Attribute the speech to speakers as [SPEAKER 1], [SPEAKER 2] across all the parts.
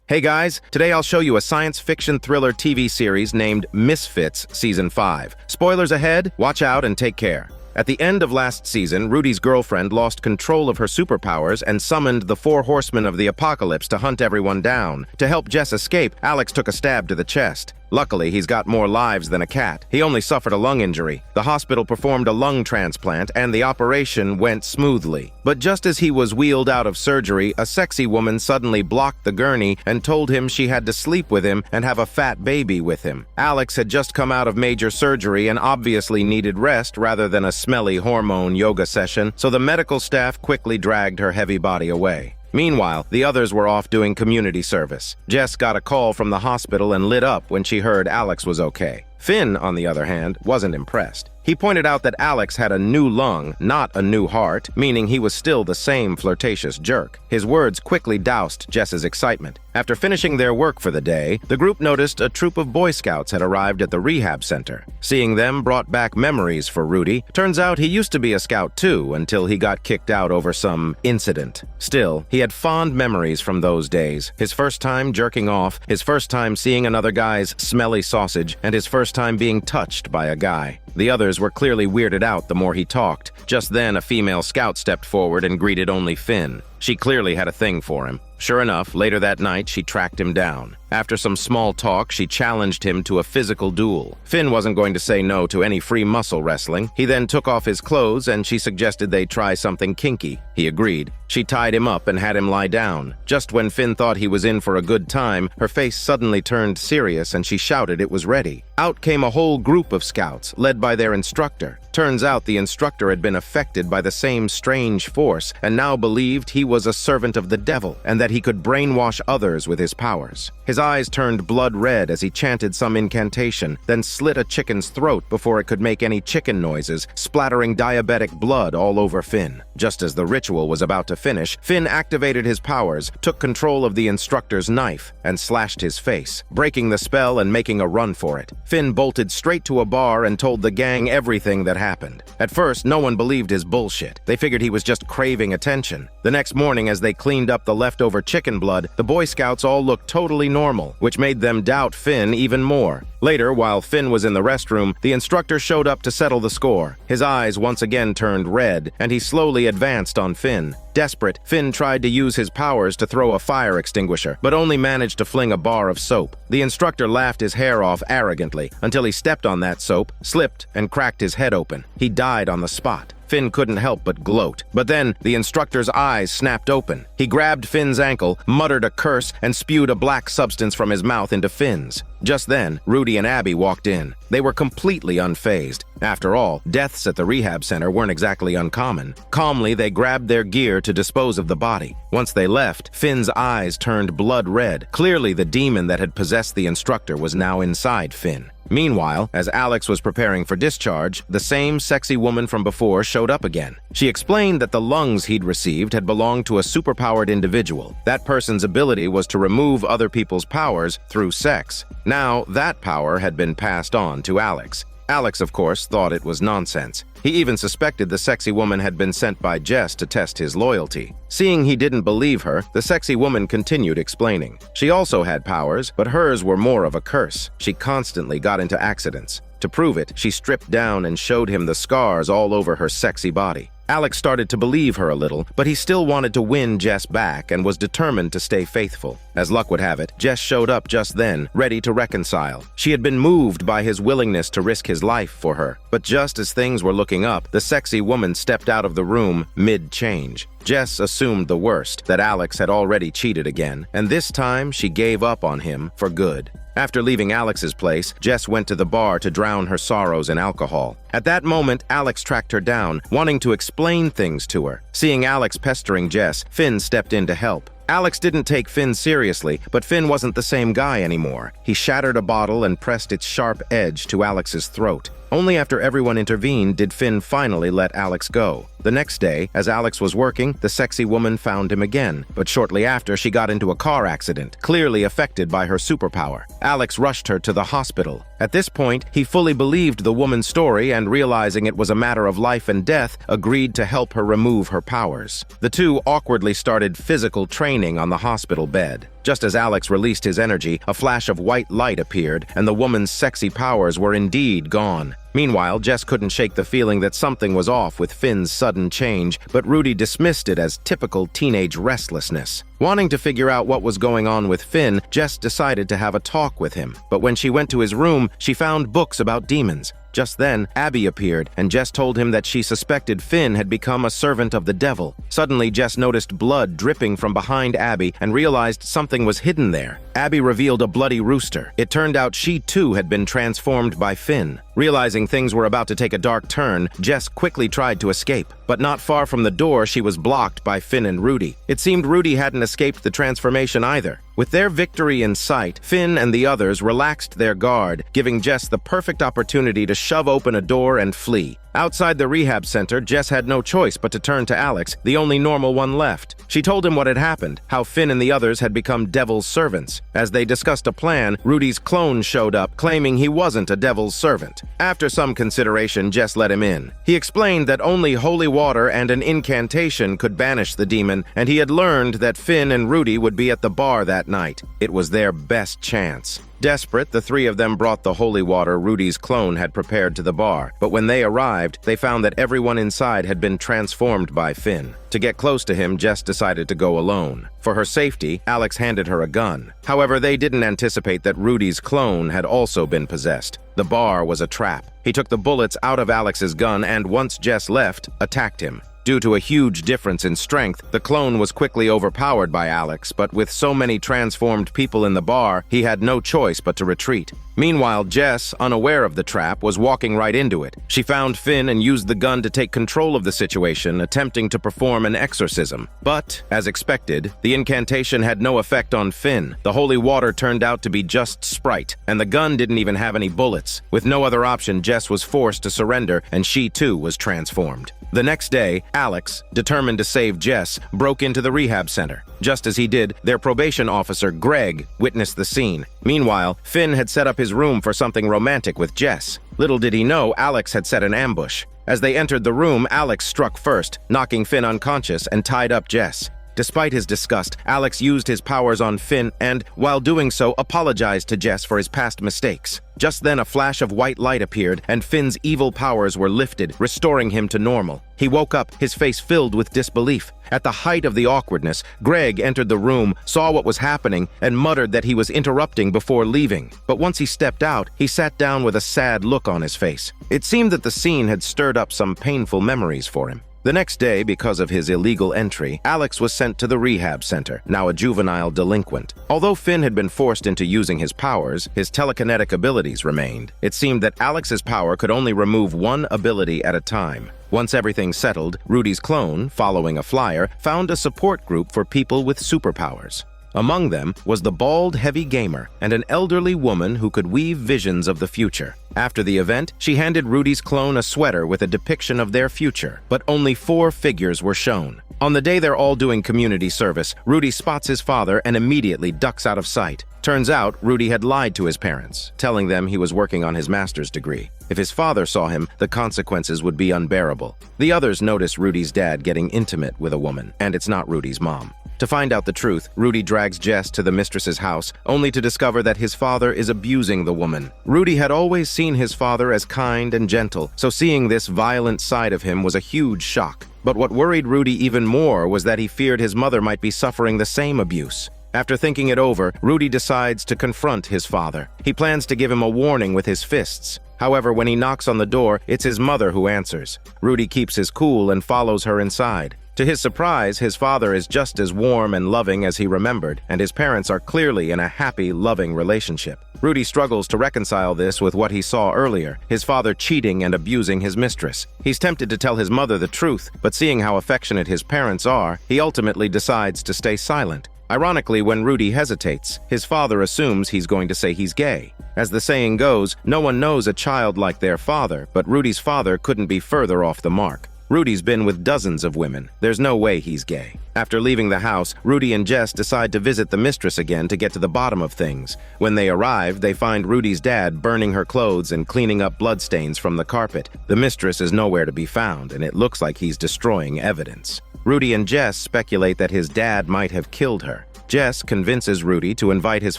[SPEAKER 1] Hey guys, today I'll show you a science fiction thriller TV series named Misfits Season 5. Spoilers ahead, watch out and take care. At the end of last season, Rudy's girlfriend lost control of her superpowers and summoned the 4 horsemen of the apocalypse to hunt everyone down. To help Jess escape, Alex took a stab to the chest. Luckily, he's got more lives than a cat. He only suffered a lung injury. The hospital performed a lung transplant, and the operation went smoothly. But just as he was wheeled out of surgery, a sexy woman suddenly blocked the gurney and told him she had to sleep with him and have a fat baby with him. Alex had just come out of major surgery and obviously needed rest rather than a smelly hormone yoga session, so the medical staff quickly dragged her heavy body away. Meanwhile, the others were off doing community service. Jess got a call from the hospital and lit up when she heard Alex was okay. Finn, on the other hand, wasn't impressed. He pointed out that Alex had a new lung, not a new heart, meaning he was still the same flirtatious jerk. His words quickly doused Jess's excitement. After finishing their work for the day, the group noticed a troop of Boy Scouts had arrived at the rehab center. Seeing them brought back memories for Rudy. Turns out he used to be a scout too, until he got kicked out over some incident. Still, he had fond memories from those days. His first time jerking off, his first time seeing another guy's smelly sausage, and his first time being touched by a guy. The others were clearly weirded out the more he talked. Just then, a female scout stepped forward and greeted only Finn. She clearly had a thing for him. Sure enough, later that night, she tracked him down. After some small talk, she challenged him to a physical duel. Finn wasn't going to say no to any free muscle wrestling. He then took off his clothes and she suggested they try something kinky. He agreed. She tied him up and had him lie down. Just when Finn thought he was in for a good time, her face suddenly turned serious and she shouted it was ready. Out came a whole group of scouts, led by their instructor. Turns out the instructor had been affected by the same strange force and now believed he was a servant of the devil and that he could brainwash others with his powers. His eyes turned blood red as he chanted some incantation, then slit a chicken's throat before it could make any chicken noises, splattering diabetic blood all over Finn. Just as the ritual was about to finish, Finn activated his powers, took control of the instructor's knife, and slashed his face, breaking the spell and making a run for it. Finn bolted straight to a bar and told the gang everything that happened. At first, no one believed his bullshit. They figured he was just craving attention. The next morning, as they cleaned up the leftover chicken blood, the Boy Scouts all looked totally normal, which made them doubt Finn even more. Later, while Finn was in the restroom, the instructor showed up to settle the score. His eyes once again turned red, and he slowly advanced on Finn. Desperate, Finn tried to use his powers to throw a fire extinguisher, but only managed to fling a bar of soap. The instructor laughed his hair off arrogantly until he stepped on that soap, slipped, and cracked his head open. He died on the spot. Finn couldn't help but gloat. But then, the instructor's eyes snapped open. He grabbed Finn's ankle, muttered a curse, and spewed a black substance from his mouth into Finn's. Just then, Rudy and Abby walked in. They were completely unfazed. After all, deaths at the rehab center weren't exactly uncommon. Calmly, they grabbed their gear to dispose of the body. Once they left, Finn's eyes turned blood red. Clearly, the demon that had possessed the instructor was now inside Finn. Meanwhile, as Alex was preparing for discharge, the same sexy woman from before showed up again. She explained that the lungs he'd received had belonged to a superpowered individual. That person's ability was to remove other people's powers through sex. Now, that power had been passed on to Alex. Alex, of course, thought it was nonsense. He even suspected the sexy woman had been sent by Jess to test his loyalty. Seeing he didn't believe her, the sexy woman continued explaining. She also had powers, but hers were more of a curse. She constantly got into accidents. To prove it, she stripped down and showed him the scars all over her sexy body. Alex started to believe her a little, but he still wanted to win Jess back and was determined to stay faithful. As luck would have it, Jess showed up just then, ready to reconcile. She had been moved by his willingness to risk his life for her. But just as things were looking up, the sexy woman stepped out of the room mid-change. Jess assumed the worst, that Alex had already cheated again, and this time she gave up on him for good. After leaving Alex's place, Jess went to the bar to drown her sorrows in alcohol. At that moment, Alex tracked her down, wanting to explain things to her. Seeing Alex pestering Jess, Finn stepped in to help. Alex didn't take Finn seriously, but Finn wasn't the same guy anymore. He shattered a bottle and pressed its sharp edge to Alex's throat. Only after everyone intervened did Finn finally let Alex go. The next day, as Alex was working, the sexy woman found him again, but shortly after she got into a car accident, clearly affected by her superpower. Alex rushed her to the hospital. At this point, he fully believed the woman's story and, realizing it was a matter of life and death, agreed to help her remove her powers. The two awkwardly started physical training on the hospital bed. Just as Alex released his energy, a flash of white light appeared, and the woman's sexy powers were indeed gone. Meanwhile, Jess couldn't shake the feeling that something was off with Finn's sudden change, but Rudy dismissed it as typical teenage restlessness. Wanting to figure out what was going on with Finn, Jess decided to have a talk with him. But when she went to his room, she found books about demons. Just then, Abby appeared, and Jess told him that she suspected Finn had become a servant of the devil. Suddenly, Jess noticed blood dripping from behind Abby and realized something was hidden there. Abby revealed a bloody rooster. It turned out she too had been transformed by Finn. Realizing things were about to take a dark turn, Jess quickly tried to escape. But not far from the door, she was blocked by Finn and Rudy. It seemed Rudy hadn't escaped the transformation either. With their victory in sight, Finn and the others relaxed their guard, giving Jess the perfect opportunity to shove open a door and flee. Outside the rehab center, Jess had no choice but to turn to Alex, the only normal one left. She told him what had happened, how Finn and the others had become devil's servants. As they discussed a plan, Rudy's clone showed up, claiming he wasn't a devil's servant. After some consideration, Jess let him in. He explained that only holy water and an incantation could banish the demon, and he had learned that Finn and Rudy would be at the bar that night. It was their best chance. Desperate, the three of them brought the holy water Rudy's clone had prepared to the bar, but when they arrived, they found that everyone inside had been transformed by Finn. To get close to him, Jess decided to go alone. For her safety, Alex handed her a gun. However, they didn't anticipate that Rudy's clone had also been possessed. The bar was a trap. He took the bullets out of Alex's gun and, once Jess left, attacked him. Due to a huge difference in strength, the clone was quickly overpowered by Alex, but with so many transformed people in the bar, he had no choice but to retreat. Meanwhile, Jess, unaware of the trap, was walking right into it. She found Finn and used the gun to take control of the situation, attempting to perform an exorcism. But, as expected, the incantation had no effect on Finn. The holy water turned out to be just Sprite, and the gun didn't even have any bullets. With no other option, Jess was forced to surrender, and she too was transformed. The next day, Alex, determined to save Jess, broke into the rehab center. Just as he did, their probation officer, Greg, witnessed the scene. Meanwhile, Finn had set up his room for something romantic with Jess. Little did he know, Alex had set an ambush. As they entered the room, Alex struck first, knocking Finn unconscious and tied up Jess. Despite his disgust, Alex used his powers on Finn and, while doing so, apologized to Jess for his past mistakes. Just then, a flash of white light appeared, and Finn's evil powers were lifted, restoring him to normal. He woke up, his face filled with disbelief. At the height of the awkwardness, Greg entered the room, saw what was happening, and muttered that he was interrupting before leaving. But once he stepped out, he sat down with a sad look on his face. It seemed that the scene had stirred up some painful memories for him. The next day, because of his illegal entry, Alex was sent to the rehab center, now a juvenile delinquent. Although Finn had been forced into using his powers, his telekinetic abilities remained. It seemed that Alex's power could only remove one ability at a time. Once everything settled, Rudy's clone, following a flyer, found a support group for people with superpowers. Among them was the bald, heavy gamer and an elderly woman who could weave visions of the future. After the event, she handed Rudy's clone a sweater with a depiction of their future, but only 4 figures were shown. On the day they're all doing community service, Rudy spots his father and immediately ducks out of sight. Turns out, Rudy had lied to his parents, telling them he was working on his master's degree. If his father saw him, the consequences would be unbearable. The others notice Rudy's dad getting intimate with a woman, and it's not Rudy's mom. To find out the truth, Rudy drags Jess to the mistress's house, only to discover that his father is abusing the woman. Rudy had always seen his father as kind and gentle, so seeing this violent side of him was a huge shock. But what worried Rudy even more was that he feared his mother might be suffering the same abuse. After thinking it over, Rudy decides to confront his father. He plans to give him a warning with his fists. However, when he knocks on the door, it's his mother who answers. Rudy keeps his cool and follows her inside. To his surprise, his father is just as warm and loving as he remembered, and his parents are clearly in a happy, loving relationship. Rudy struggles to reconcile this with what he saw earlier, his father cheating and abusing his mistress. He's tempted to tell his mother the truth, but seeing how affectionate his parents are, he ultimately decides to stay silent. Ironically, when Rudy hesitates, his father assumes he's going to say he's gay. As the saying goes, no one knows a child like their father, but Rudy's father couldn't be further off the mark. Rudy's been with dozens of women. There's no way he's gay. After leaving the house, Rudy and Jess decide to visit the mistress again to get to the bottom of things. When they arrive, they find Rudy's dad burning her clothes and cleaning up bloodstains from the carpet. The mistress is nowhere to be found, and it looks like he's destroying evidence. Rudy and Jess speculate that his dad might have killed her. Jess convinces Rudy to invite his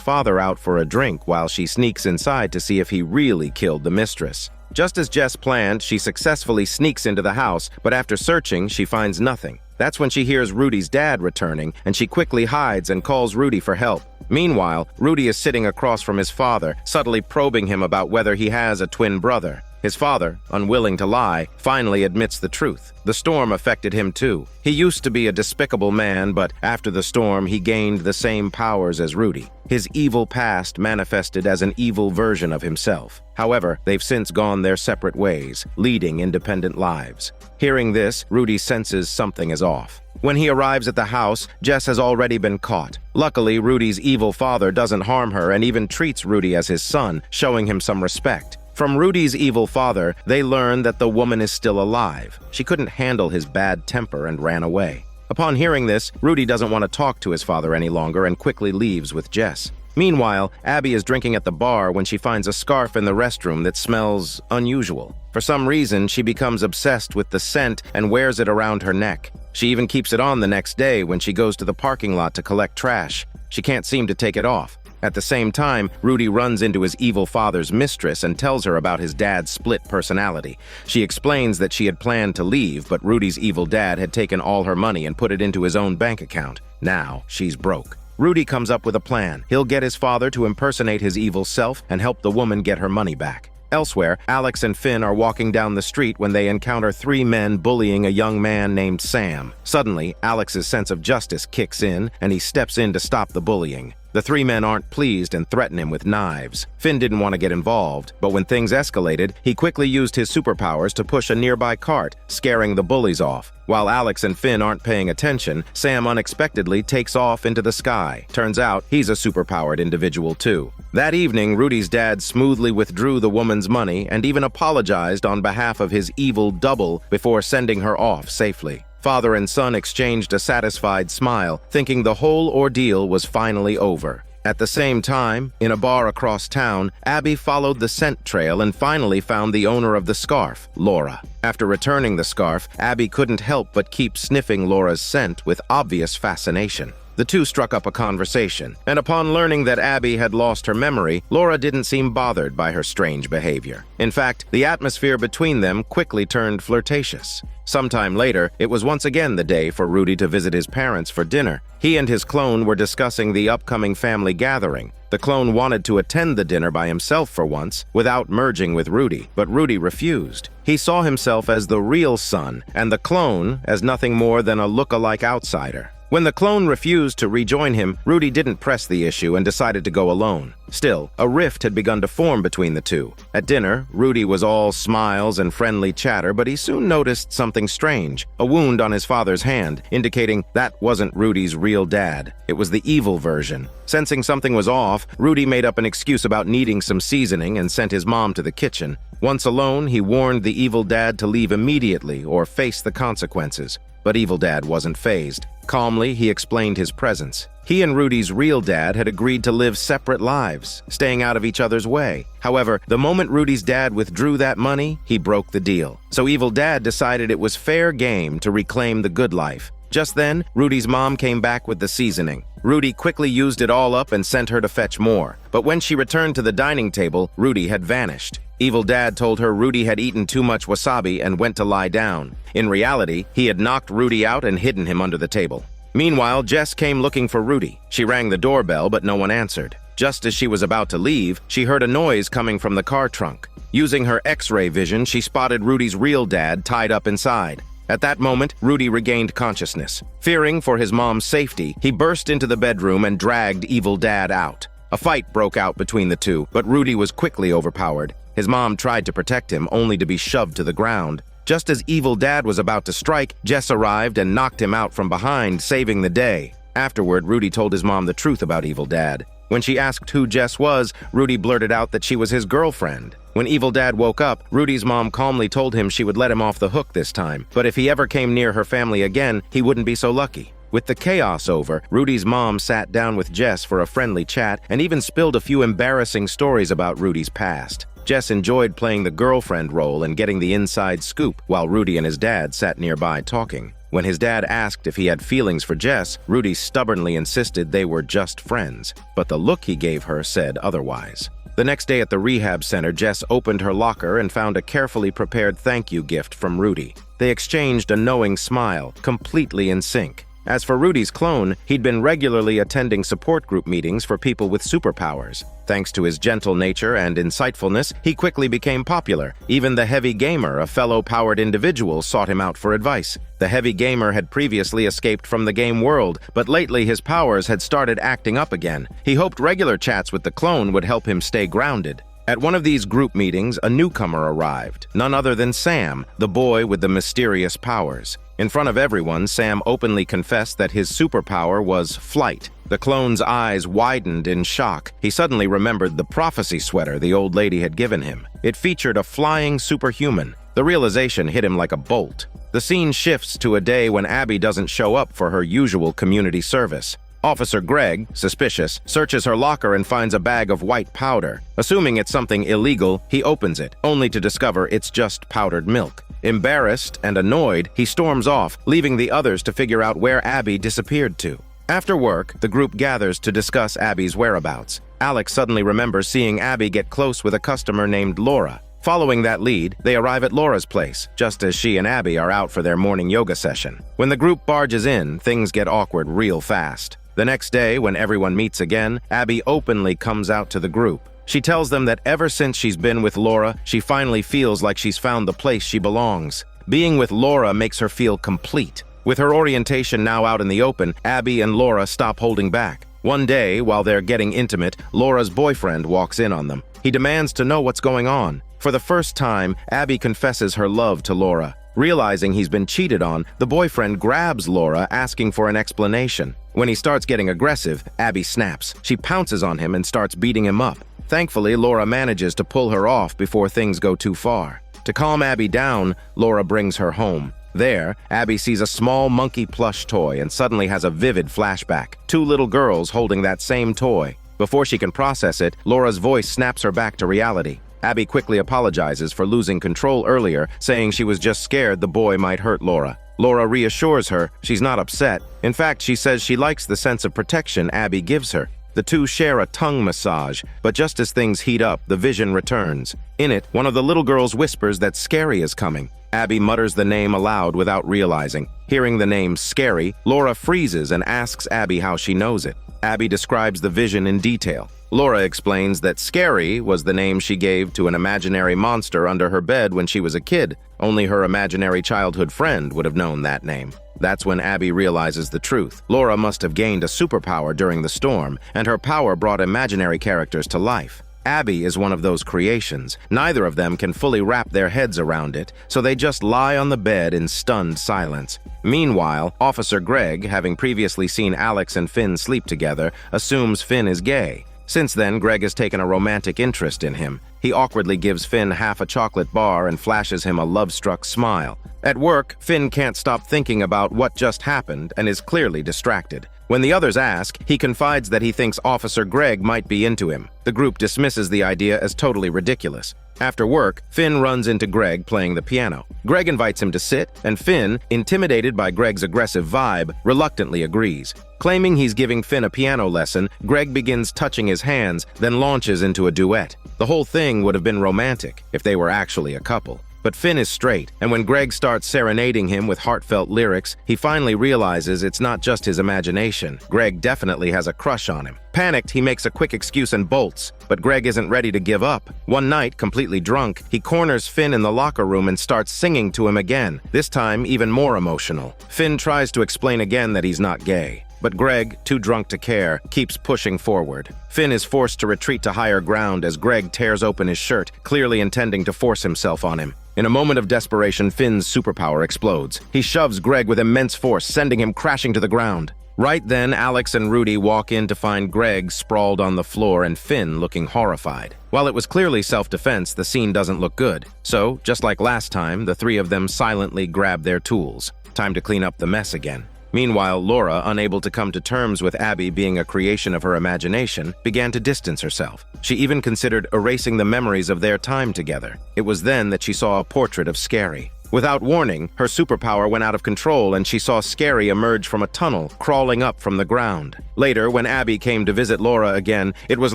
[SPEAKER 1] father out for a drink while she sneaks inside to see if he really killed the mistress. Just as Jess planned, she successfully sneaks into the house, but after searching, she finds nothing. That's when she hears Rudy's dad returning, and she quickly hides and calls Rudy for help. Meanwhile, Rudy is sitting across from his father, subtly probing him about whether he has a twin brother. His father, unwilling to lie, finally admits the truth. The storm affected him too. He used to be a despicable man, but after the storm, he gained the same powers as Rudy. His evil past manifested as an evil version of himself. However, they've since gone their separate ways, leading independent lives. Hearing this, Rudy senses something is off. When he arrives at the house, Jess has already been caught. Luckily, Rudy's evil father doesn't harm her and even treats Rudy as his son, showing him some respect. From Rudy's evil father, they learn that the woman is still alive. She couldn't handle his bad temper and ran away. Upon hearing this, Rudy doesn't want to talk to his father any longer and quickly leaves with Jess. Meanwhile, Abby is drinking at the bar when she finds a scarf in the restroom that smells unusual. For some reason, she becomes obsessed with the scent and wears it around her neck. She even keeps it on the next day when she goes to the parking lot to collect trash. She can't seem to take it off. At the same time, Rudy runs into his evil father's mistress and tells her about his dad's split personality. She explains that she had planned to leave, but Rudy's evil dad had taken all her money and put it into his own bank account. Now, she's broke. Rudy comes up with a plan. He'll get his father to impersonate his evil self and help the woman get her money back. Elsewhere, Alex and Finn are walking down the street when they encounter three men bullying a young man named Sam. Suddenly, Alex's sense of justice kicks in, and he steps in to stop the bullying. The three men aren't pleased and threaten him with knives. Finn didn't want to get involved, but when things escalated, he quickly used his superpowers to push a nearby cart, scaring the bullies off. While Alex and Finn aren't paying attention, Sam unexpectedly takes off into the sky. Turns out, he's a superpowered individual too. That evening, Rudy's dad smoothly withdrew the woman's money and even apologized on behalf of his evil double before sending her off safely. Father and son exchanged a satisfied smile, thinking the whole ordeal was finally over. At the same time, in a bar across town, Abby followed the scent trail and finally found the owner of the scarf, Laura. After returning the scarf, Abby couldn't help but keep sniffing Laura's scent with obvious fascination. The two struck up a conversation, and upon learning that Abby had lost her memory, Laura didn't seem bothered by her strange behavior. In fact, the atmosphere between them quickly turned flirtatious. Sometime later, it was once again the day for Rudy to visit his parents for dinner. He and his clone were discussing the upcoming family gathering. The clone wanted to attend the dinner by himself for once, without merging with Rudy, but Rudy refused. He saw himself as the real son, and the clone as nothing more than a look-alike outsider. When the clone refused to rejoin him, Rudy didn't press the issue and decided to go alone. Still, a rift had begun to form between the two. At dinner, Rudy was all smiles and friendly chatter, but he soon noticed something strange, a wound on his father's hand, indicating that wasn't Rudy's real dad. It was the evil version. Sensing something was off, Rudy made up an excuse about needing some seasoning and sent his mom to the kitchen. Once alone, he warned the evil dad to leave immediately or face the consequences. But evil dad wasn't fazed. Calmly, he explained his presence. He and Rudy's real dad had agreed to live separate lives, staying out of each other's way. However, the moment Rudy's dad withdrew that money, he broke the deal. So evil dad decided it was fair game to reclaim the good life. Just then, Rudy's mom came back with the seasoning. Rudy quickly used it all up and sent her to fetch more. But when she returned to the dining table, Rudy had vanished. Evil dad told her Rudy had eaten too much wasabi and went to lie down. In reality, he had knocked Rudy out and hidden him under the table. Meanwhile, Jess came looking for Rudy. She rang the doorbell, but no one answered. Just as she was about to leave, she heard a noise coming from the car trunk. Using her X-ray vision, she spotted Rudy's real dad tied up inside. At that moment, Rudy regained consciousness. Fearing for his mom's safety, he burst into the bedroom and dragged evil dad out. A fight broke out between the two, but Rudy was quickly overpowered. His mom tried to protect him, only to be shoved to the ground. Just as evil dad was about to strike, Jess arrived and knocked him out from behind, saving the day. Afterward, Rudy told his mom the truth about evil dad. When she asked who Jess was, Rudy blurted out that she was his girlfriend. When Evil Dad woke up, Rudy's mom calmly told him she would let him off the hook this time, but if he ever came near her family again, he wouldn't be so lucky. With the chaos over, Rudy's mom sat down with Jess for a friendly chat and even spilled a few embarrassing stories about Rudy's past. Jess enjoyed playing the girlfriend role and getting the inside scoop, while Rudy and his dad sat nearby talking. When his dad asked if he had feelings for Jess, Rudy stubbornly insisted they were just friends, but the look he gave her said otherwise. The next day at the rehab center, Jess opened her locker and found a carefully prepared thank you gift from Rudy. They exchanged a knowing smile, completely in sync. As for Rudy's clone, he'd been regularly attending support group meetings for people with superpowers. Thanks to his gentle nature and insightfulness, he quickly became popular. Even the Heavy Gamer, a fellow powered individual, sought him out for advice. The Heavy Gamer had previously escaped from the game world, but lately his powers had started acting up again. He hoped regular chats with the clone would help him stay grounded. At one of these group meetings, a newcomer arrived, none other than Sam, the boy with the mysterious powers. In front of everyone, Sam openly confessed that his superpower was flight. The clone's eyes widened in shock. He suddenly remembered the prophecy sweater the old lady had given him. It featured a flying superhuman. The realization hit him like a bolt. The scene shifts to a day when Abby doesn't show up for her usual community service. Officer Greg, suspicious, searches her locker and finds a bag of white powder. Assuming it's something illegal, he opens it, only to discover it's just powdered milk. Embarrassed and annoyed, he storms off, leaving the others to figure out where Abby disappeared to. After work, the group gathers to discuss Abby's whereabouts. Alex suddenly remembers seeing Abby get close with a customer named Laura. Following that lead, they arrive at Laura's place, just as she and Abby are out for their morning yoga session. When the group barges in, things get awkward real fast. The next day, when everyone meets again, Abby openly comes out to the group. She tells them that ever since she's been with Laura, she finally feels like she's found the place she belongs. Being with Laura makes her feel complete. With her orientation now out in the open, Abby and Laura stop holding back. One day, while they're getting intimate, Laura's boyfriend walks in on them. He demands to know what's going on. For the first time, Abby confesses her love to Laura. Realizing he's been cheated on, the boyfriend grabs Laura, asking for an explanation. When he starts getting aggressive, Abby snaps. She pounces on him and starts beating him up. Thankfully, Laura manages to pull her off before things go too far. To calm Abby down, Laura brings her home. There, Abby sees a small monkey plush toy and suddenly has a vivid flashback. Two little girls holding that same toy. Before she can process it, Laura's voice snaps her back to reality. Abby quickly apologizes for losing control earlier, saying she was just scared the boy might hurt Laura. Laura reassures her she's not upset. In fact, she says she likes the sense of protection Abby gives her. The two share a tongue massage, but just as things heat up, the vision returns. In it, one of the little girls whispers that Scary is coming. Abby mutters the name aloud without realizing. Hearing the name Scary, Laura freezes and asks Abby how she knows it. Abby describes the vision in detail. Laura explains that Scary was the name she gave to an imaginary monster under her bed when she was a kid. Only her imaginary childhood friend would have known that name. That's when Abby realizes the truth. Laura must have gained a superpower during the storm, and her power brought imaginary characters to life. Abby is one of those creations. Neither of them can fully wrap their heads around it, so they just lie on the bed in stunned silence. Meanwhile, Officer Greg, having previously seen Alex and Finn sleep together, assumes Finn is gay. Since then, Greg has taken a romantic interest in him. He awkwardly gives Finn half a chocolate bar and flashes him a love-struck smile. At work, Finn can't stop thinking about what just happened and is clearly distracted. When the others ask, he confides that he thinks Officer Greg might be into him. The group dismisses the idea as totally ridiculous. After work, Finn runs into Greg playing the piano. Greg invites him to sit, and Finn, intimidated by Greg's aggressive vibe, reluctantly agrees. Claiming he's giving Finn a piano lesson, Greg begins touching his hands, then launches into a duet. The whole thing would have been romantic if they were actually a couple. But Finn is straight, and when Greg starts serenading him with heartfelt lyrics, he finally realizes it's not just his imagination. Greg definitely has a crush on him. Panicked, he makes a quick excuse and bolts, but Greg isn't ready to give up. One night, completely drunk, he corners Finn in the locker room and starts singing to him again, this time even more emotional. Finn tries to explain again that he's not gay. But Greg, too drunk to care, keeps pushing forward. Finn is forced to retreat to higher ground as Greg tears open his shirt, clearly intending to force himself on him. In a moment of desperation, Finn's superpower explodes. He shoves Greg with immense force, sending him crashing to the ground. Right then, Alex and Rudy walk in to find Greg sprawled on the floor and Finn looking horrified. While it was clearly self-defense, the scene doesn't look good. So, just like last time, the three of them silently grab their tools. Time to clean up the mess again. Meanwhile, Laura, unable to come to terms with Abby being a creation of her imagination, began to distance herself. She even considered erasing the memories of their time together. It was then that she saw a portrait of Scary. Without warning, her superpower went out of control and she saw Scary emerge from a tunnel, crawling up from the ground. Later, when Abby came to visit Laura again, it was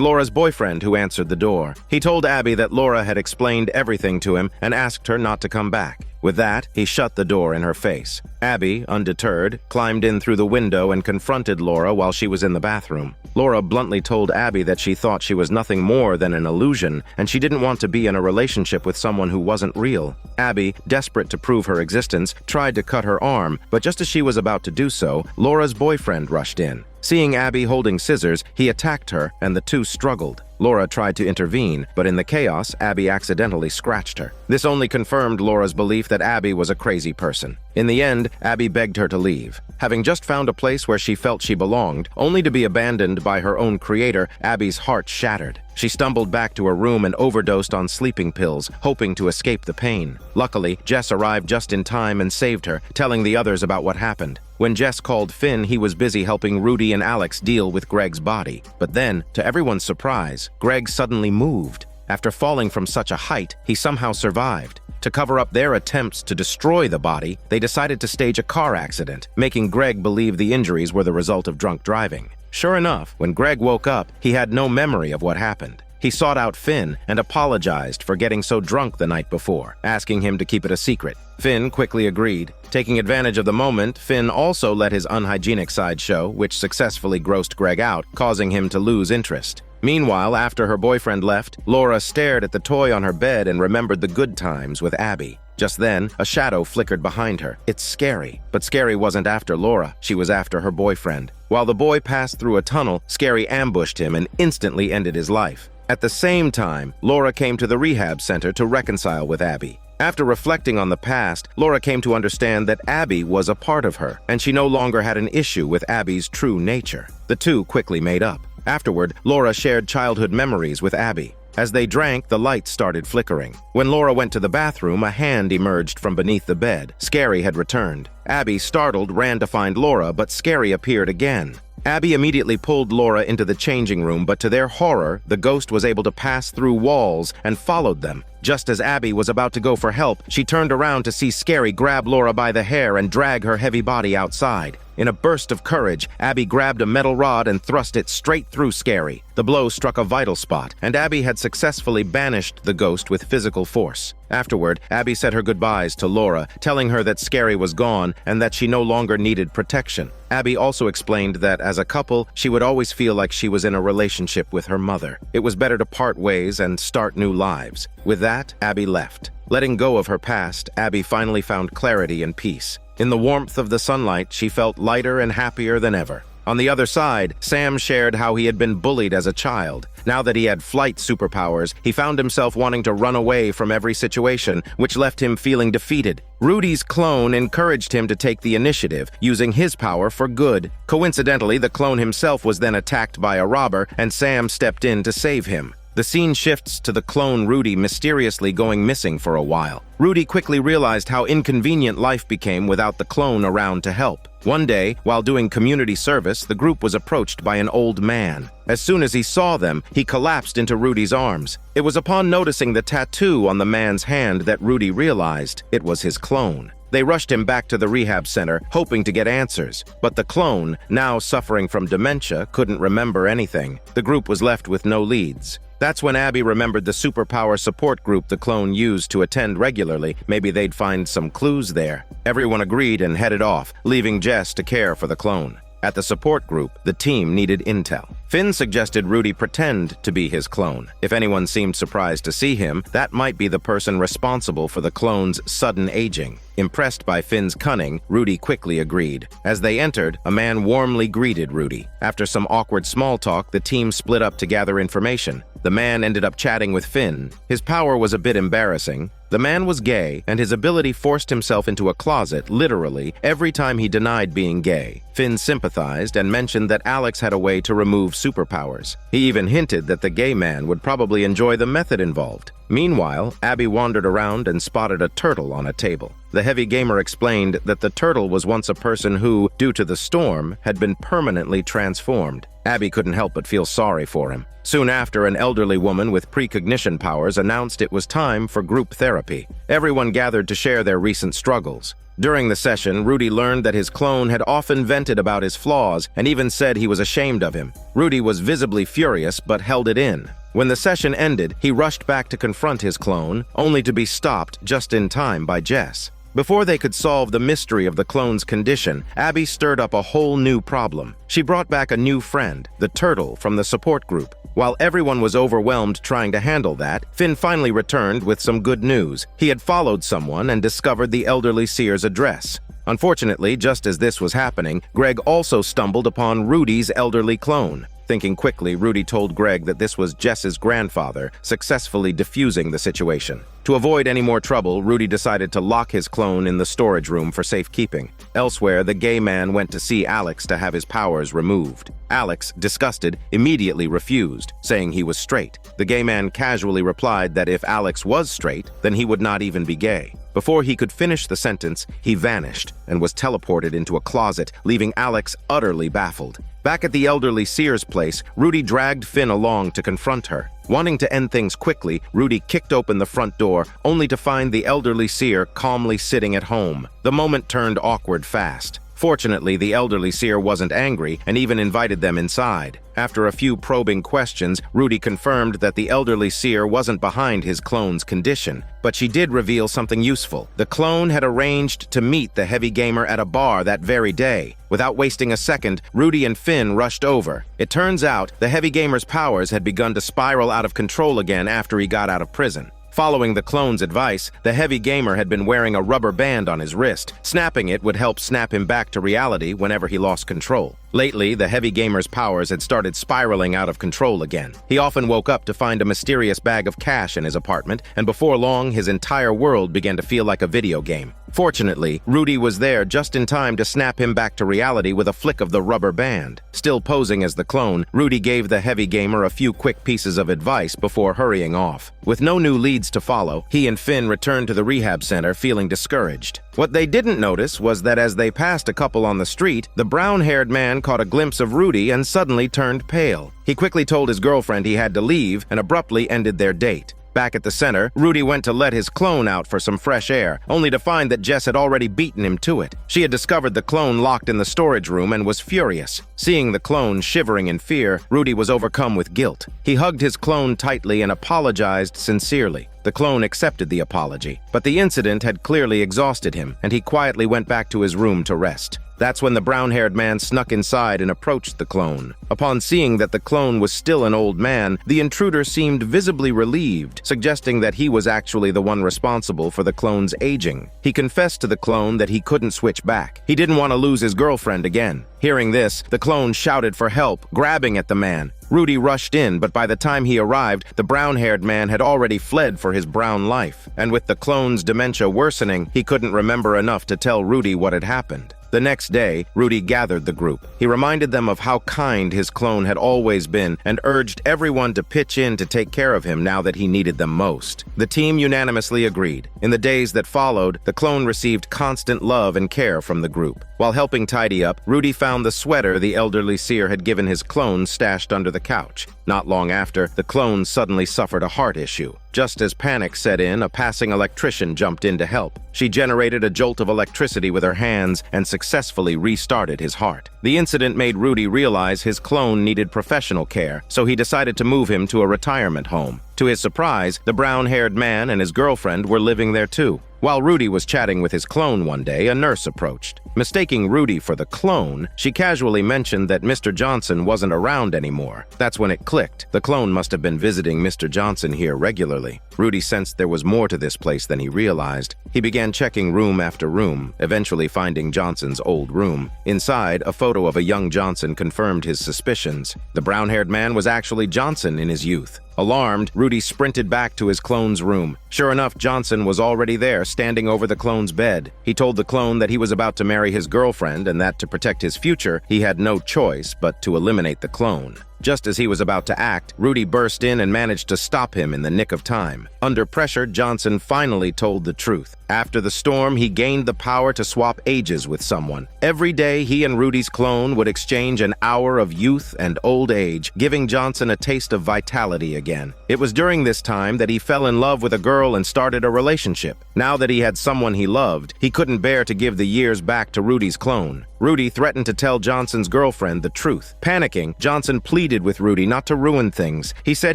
[SPEAKER 1] Laura's boyfriend who answered the door. He told Abby that Laura had explained everything to him and asked her not to come back. With that, he shut the door in her face. Abby, undeterred, climbed in through the window and confronted Laura while she was in the bathroom. Laura bluntly told Abby that she thought she was nothing more than an illusion, and she didn't want to be in a relationship with someone who wasn't real. Abby, desperate to prove her existence, tried to cut her arm, but just as she was about to do so, Laura's boyfriend rushed in. Seeing Abby holding scissors, he attacked her, and the two struggled. Laura tried to intervene, but in the chaos, Abby accidentally scratched her. This only confirmed Laura's belief that Abby was a crazy person. In the end, Abby begged her to leave. Having just found a place where she felt she belonged, only to be abandoned by her own creator, Abby's heart shattered. She stumbled back to her room and overdosed on sleeping pills, hoping to escape the pain. Luckily, Jess arrived just in time and saved her, telling the others about what happened. When Jess called Finn, he was busy helping Rudy and Alex deal with Greg's body. But then, to everyone's surprise, Greg suddenly moved. After falling from such a height, he somehow survived. To cover up their attempts to destroy the body, they decided to stage a car accident, making Greg believe the injuries were the result of drunk driving. Sure enough, when Greg woke up, he had no memory of what happened. He sought out Finn and apologized for getting so drunk the night before, asking him to keep it a secret. Finn quickly agreed. Taking advantage of the moment, Finn also let his unhygienic side show, which successfully grossed Greg out, causing him to lose interest. Meanwhile, after her boyfriend left, Laura stared at the toy on her bed and remembered the good times with Abby. Just then, a shadow flickered behind her. It's Scary. But Scary wasn't after Laura, she was after her boyfriend. While the boy passed through a tunnel, Scary ambushed him and instantly ended his life. At the same time, Laura came to the rehab center to reconcile with Abby. After reflecting on the past, Laura came to understand that Abby was a part of her, and she no longer had an issue with Abby's true nature. The two quickly made up. Afterward, Laura shared childhood memories with Abby. As they drank, the lights started flickering. When Laura went to the bathroom, a hand emerged from beneath the bed. Scary had returned. Abby, startled, ran to find Laura, but Scary appeared again. Abby immediately pulled Laura into the changing room, but to their horror, the ghost was able to pass through walls and followed them. Just as Abby was about to go for help, she turned around to see Scary grab Laura by the hair and drag her heavy body outside. In a burst of courage, Abby grabbed a metal rod and thrust it straight through Scary. The blow struck a vital spot, and Abby had successfully banished the ghost with physical force. Afterward, Abby said her goodbyes to Laura, telling her that Scary was gone and that she no longer needed protection. Abby also explained that as a couple, she would always feel like she was in a relationship with her mother. It was better to part ways and start new lives. With that, Abby left. Letting go of her past, Abby finally found clarity and peace. In the warmth of the sunlight, she felt lighter and happier than ever. On the other side, Sam shared how he had been bullied as a child. Now that he had flight superpowers, he found himself wanting to run away from every situation, which left him feeling defeated. Rudy's clone encouraged him to take the initiative, using his power for good. Coincidentally, the clone himself was then attacked by a robber, and Sam stepped in to save him. The scene shifts to the clone Rudy mysteriously going missing for a while. Rudy quickly realized how inconvenient life became without the clone around to help. One day, while doing community service, the group was approached by an old man. As soon as he saw them, he collapsed into Rudy's arms. It was upon noticing the tattoo on the man's hand that Rudy realized it was his clone. They rushed him back to the rehab center, hoping to get answers. But the clone, now suffering from dementia, couldn't remember anything. The group was left with no leads. That's when Abby remembered the Superpower support group the clone used to attend regularly. Maybe they'd find some clues there. Everyone agreed and headed off, leaving Jess to care for the clone. At the support group, the team needed intel. Finn suggested Rudy pretend to be his clone. If anyone seemed surprised to see him, that might be the person responsible for the clone's sudden aging. Impressed by Finn's cunning, Rudy quickly agreed. As they entered, a man warmly greeted Rudy. After some awkward small talk, the team split up to gather information. The man ended up chatting with Finn. His power was a bit embarrassing. The man was gay, and his ability forced himself into a closet, literally, every time he denied being gay. Finn sympathized and mentioned that Alex had a way to remove superpowers. He even hinted that the gay man would probably enjoy the method involved. Meanwhile, Abby wandered around and spotted a turtle on a table. The heavy gamer explained that the turtle was once a person who, due to the storm, had been permanently transformed. Abby couldn't help but feel sorry for him. Soon after, an elderly woman with precognition powers announced it was time for group therapy. Everyone gathered to share their recent struggles. During the session, Rudy learned that his clone had often vented about his flaws and even said he was ashamed of him. Rudy was visibly furious but held it in. When the session ended, he rushed back to confront his clone, only to be stopped just in time by Jess. Before they could solve the mystery of the clone's condition, Abby stirred up a whole new problem. She brought back a new friend, the turtle from the support group. While everyone was overwhelmed trying to handle that, Finn finally returned with some good news. He had followed someone and discovered the elderly seer's address. Unfortunately, just as this was happening, Greg also stumbled upon Rudy's elderly clone. Thinking quickly, Rudy told Greg that this was Jess's grandfather, successfully diffusing the situation. To avoid any more trouble, Rudy decided to lock his clone in the storage room for safekeeping. Elsewhere, the gay man went to see Alex to have his powers removed. Alex, disgusted, immediately refused, saying he was straight. The gay man casually replied that if Alex was straight, then he would not even be gay. Before he could finish the sentence, he vanished and was teleported into a closet, leaving Alex utterly baffled. Back at the elderly seer's place, Rudy dragged Finn along to confront her. Wanting to end things quickly, Rudy kicked open the front door, only to find the elderly seer calmly sitting at home. The moment turned awkward fast. Fortunately, the elderly seer wasn't angry and even invited them inside. After a few probing questions, Rudy confirmed that the elderly seer wasn't behind his clone's condition, but she did reveal something useful. The clone had arranged to meet the heavy gamer at a bar that very day. Without wasting a second, Rudy and Finn rushed over. It turns out the heavy gamer's powers had begun to spiral out of control again after he got out of prison. Following the clone's advice, the heavy gamer had been wearing a rubber band on his wrist. Snapping it would help snap him back to reality whenever he lost control. Lately, the heavy gamer's powers had started spiraling out of control again. He often woke up to find a mysterious bag of cash in his apartment, and before long, his entire world began to feel like a video game. Fortunately, Rudy was there just in time to snap him back to reality with a flick of the rubber band. Still posing as the clone, Rudy gave the heavy gamer a few quick pieces of advice before hurrying off. With no new leads to follow, he and Finn returned to the rehab center feeling discouraged. What they didn't notice was that as they passed a couple on the street, the brown-haired man caught a glimpse of Rudy and suddenly turned pale. He quickly told his girlfriend he had to leave and abruptly ended their date. Back at the center, Rudy went to let his clone out for some fresh air, only to find that Jess had already beaten him to it. She had discovered the clone locked in the storage room and was furious. Seeing the clone shivering in fear, Rudy was overcome with guilt. He hugged his clone tightly and apologized sincerely. The clone accepted the apology, but the incident had clearly exhausted him, and he quietly went back to his room to rest. That's when the brown-haired man snuck inside and approached the clone. Upon seeing that the clone was still an old man, the intruder seemed visibly relieved, suggesting that he was actually the one responsible for the clone's aging. He confessed to the clone that he couldn't switch back. He didn't want to lose his girlfriend again. Hearing this, the clone shouted for help, grabbing at the man. Rudy rushed in, but by the time he arrived, the brown-haired man had already fled for his brown life. And with the clone's dementia worsening, he couldn't remember enough to tell Rudy what had happened. The next day, Rudy gathered the group. He reminded them of how kind his clone had always been and urged everyone to pitch in to take care of him now that he needed them most. The team unanimously agreed. In the days that followed, the clone received constant love and care from the group. While helping tidy up, Rudy found the sweater the elderly seer had given his clone stashed under the couch. Not long after, the clone suddenly suffered a heart issue. Just as panic set in, a passing electrician jumped in to help. She generated a jolt of electricity with her hands and successfully restarted his heart. The incident made Rudy realize his clone needed professional care, so he decided to move him to a retirement home. To his surprise, the brown-haired man and his girlfriend were living there too. While Rudy was chatting with his clone one day, a nurse approached. Mistaking Rudy for the clone, she casually mentioned that Mr. Johnson wasn't around anymore. That's when it clicked. The clone must have been visiting Mr. Johnson here regularly. Rudy sensed there was more to this place than he realized. He began checking room after room, eventually finding Johnson's old room. Inside, a photo of a young Johnson confirmed his suspicions. The brown-haired man was actually Johnson in his youth. Alarmed, Rudy sprinted back to his clone's room. Sure enough, Johnson was already there, standing over the clone's bed. He told the clone that he was about to marry his girlfriend and that to protect his future, he had no choice but to eliminate the clone. Just as he was about to act, Rudy burst in and managed to stop him in the nick of time. Under pressure, Johnson finally told the truth. After the storm, he gained the power to swap ages with someone. Every day, he and Rudy's clone would exchange an hour of youth and old age, giving Johnson a taste of vitality again. It was during this time that he fell in love with a girl and started a relationship. Now that he had someone he loved, he couldn't bear to give the years back to Rudy's clone. Rudy threatened to tell Johnson's girlfriend the truth. Panicking, Johnson pleaded with Rudy not to ruin things. He said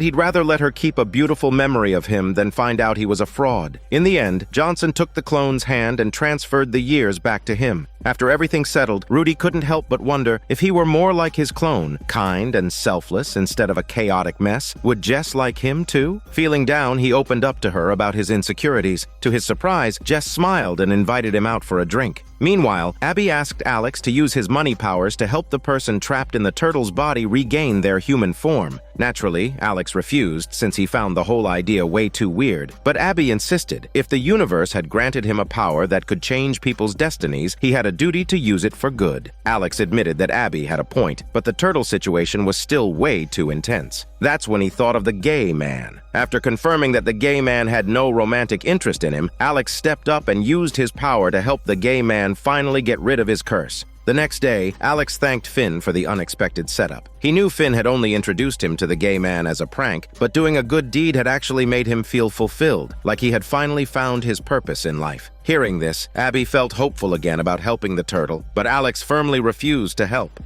[SPEAKER 1] he'd rather let her keep a beautiful memory of him than find out he was a fraud. In the end, Johnson took the clone's hand and transferred the years back to him. After everything settled, Rudy couldn't help but wonder if he were more like his clone, kind and selfless instead of a chaotic mess. Would Jess like him too? Feeling down, he opened up to her about his insecurities. To his surprise, Jess smiled and invited him out for a drink. Meanwhile, Abby asked Alex to use his money powers to help the person trapped in the turtle's body regain their human form. Naturally, Alex refused since he found the whole idea way too weird. But Abby insisted if the universe had granted him a power that could change people's destinies, he had a duty to use it for good. Alex admitted that Abby had a point, but the turtle situation was still way too intense. That's when he thought of the gay man. After confirming that the gay man had no romantic interest in him, Alex stepped up and used his power to help the gay man finally get rid of his curse. The next day, Alex thanked Finn for the unexpected setup. He knew Finn had only introduced him to the gay man as a prank, but doing a good deed had actually made him feel fulfilled, like he had finally found his purpose in life. Hearing this, Abby felt hopeful again about helping the turtle, but Alex firmly refused to help.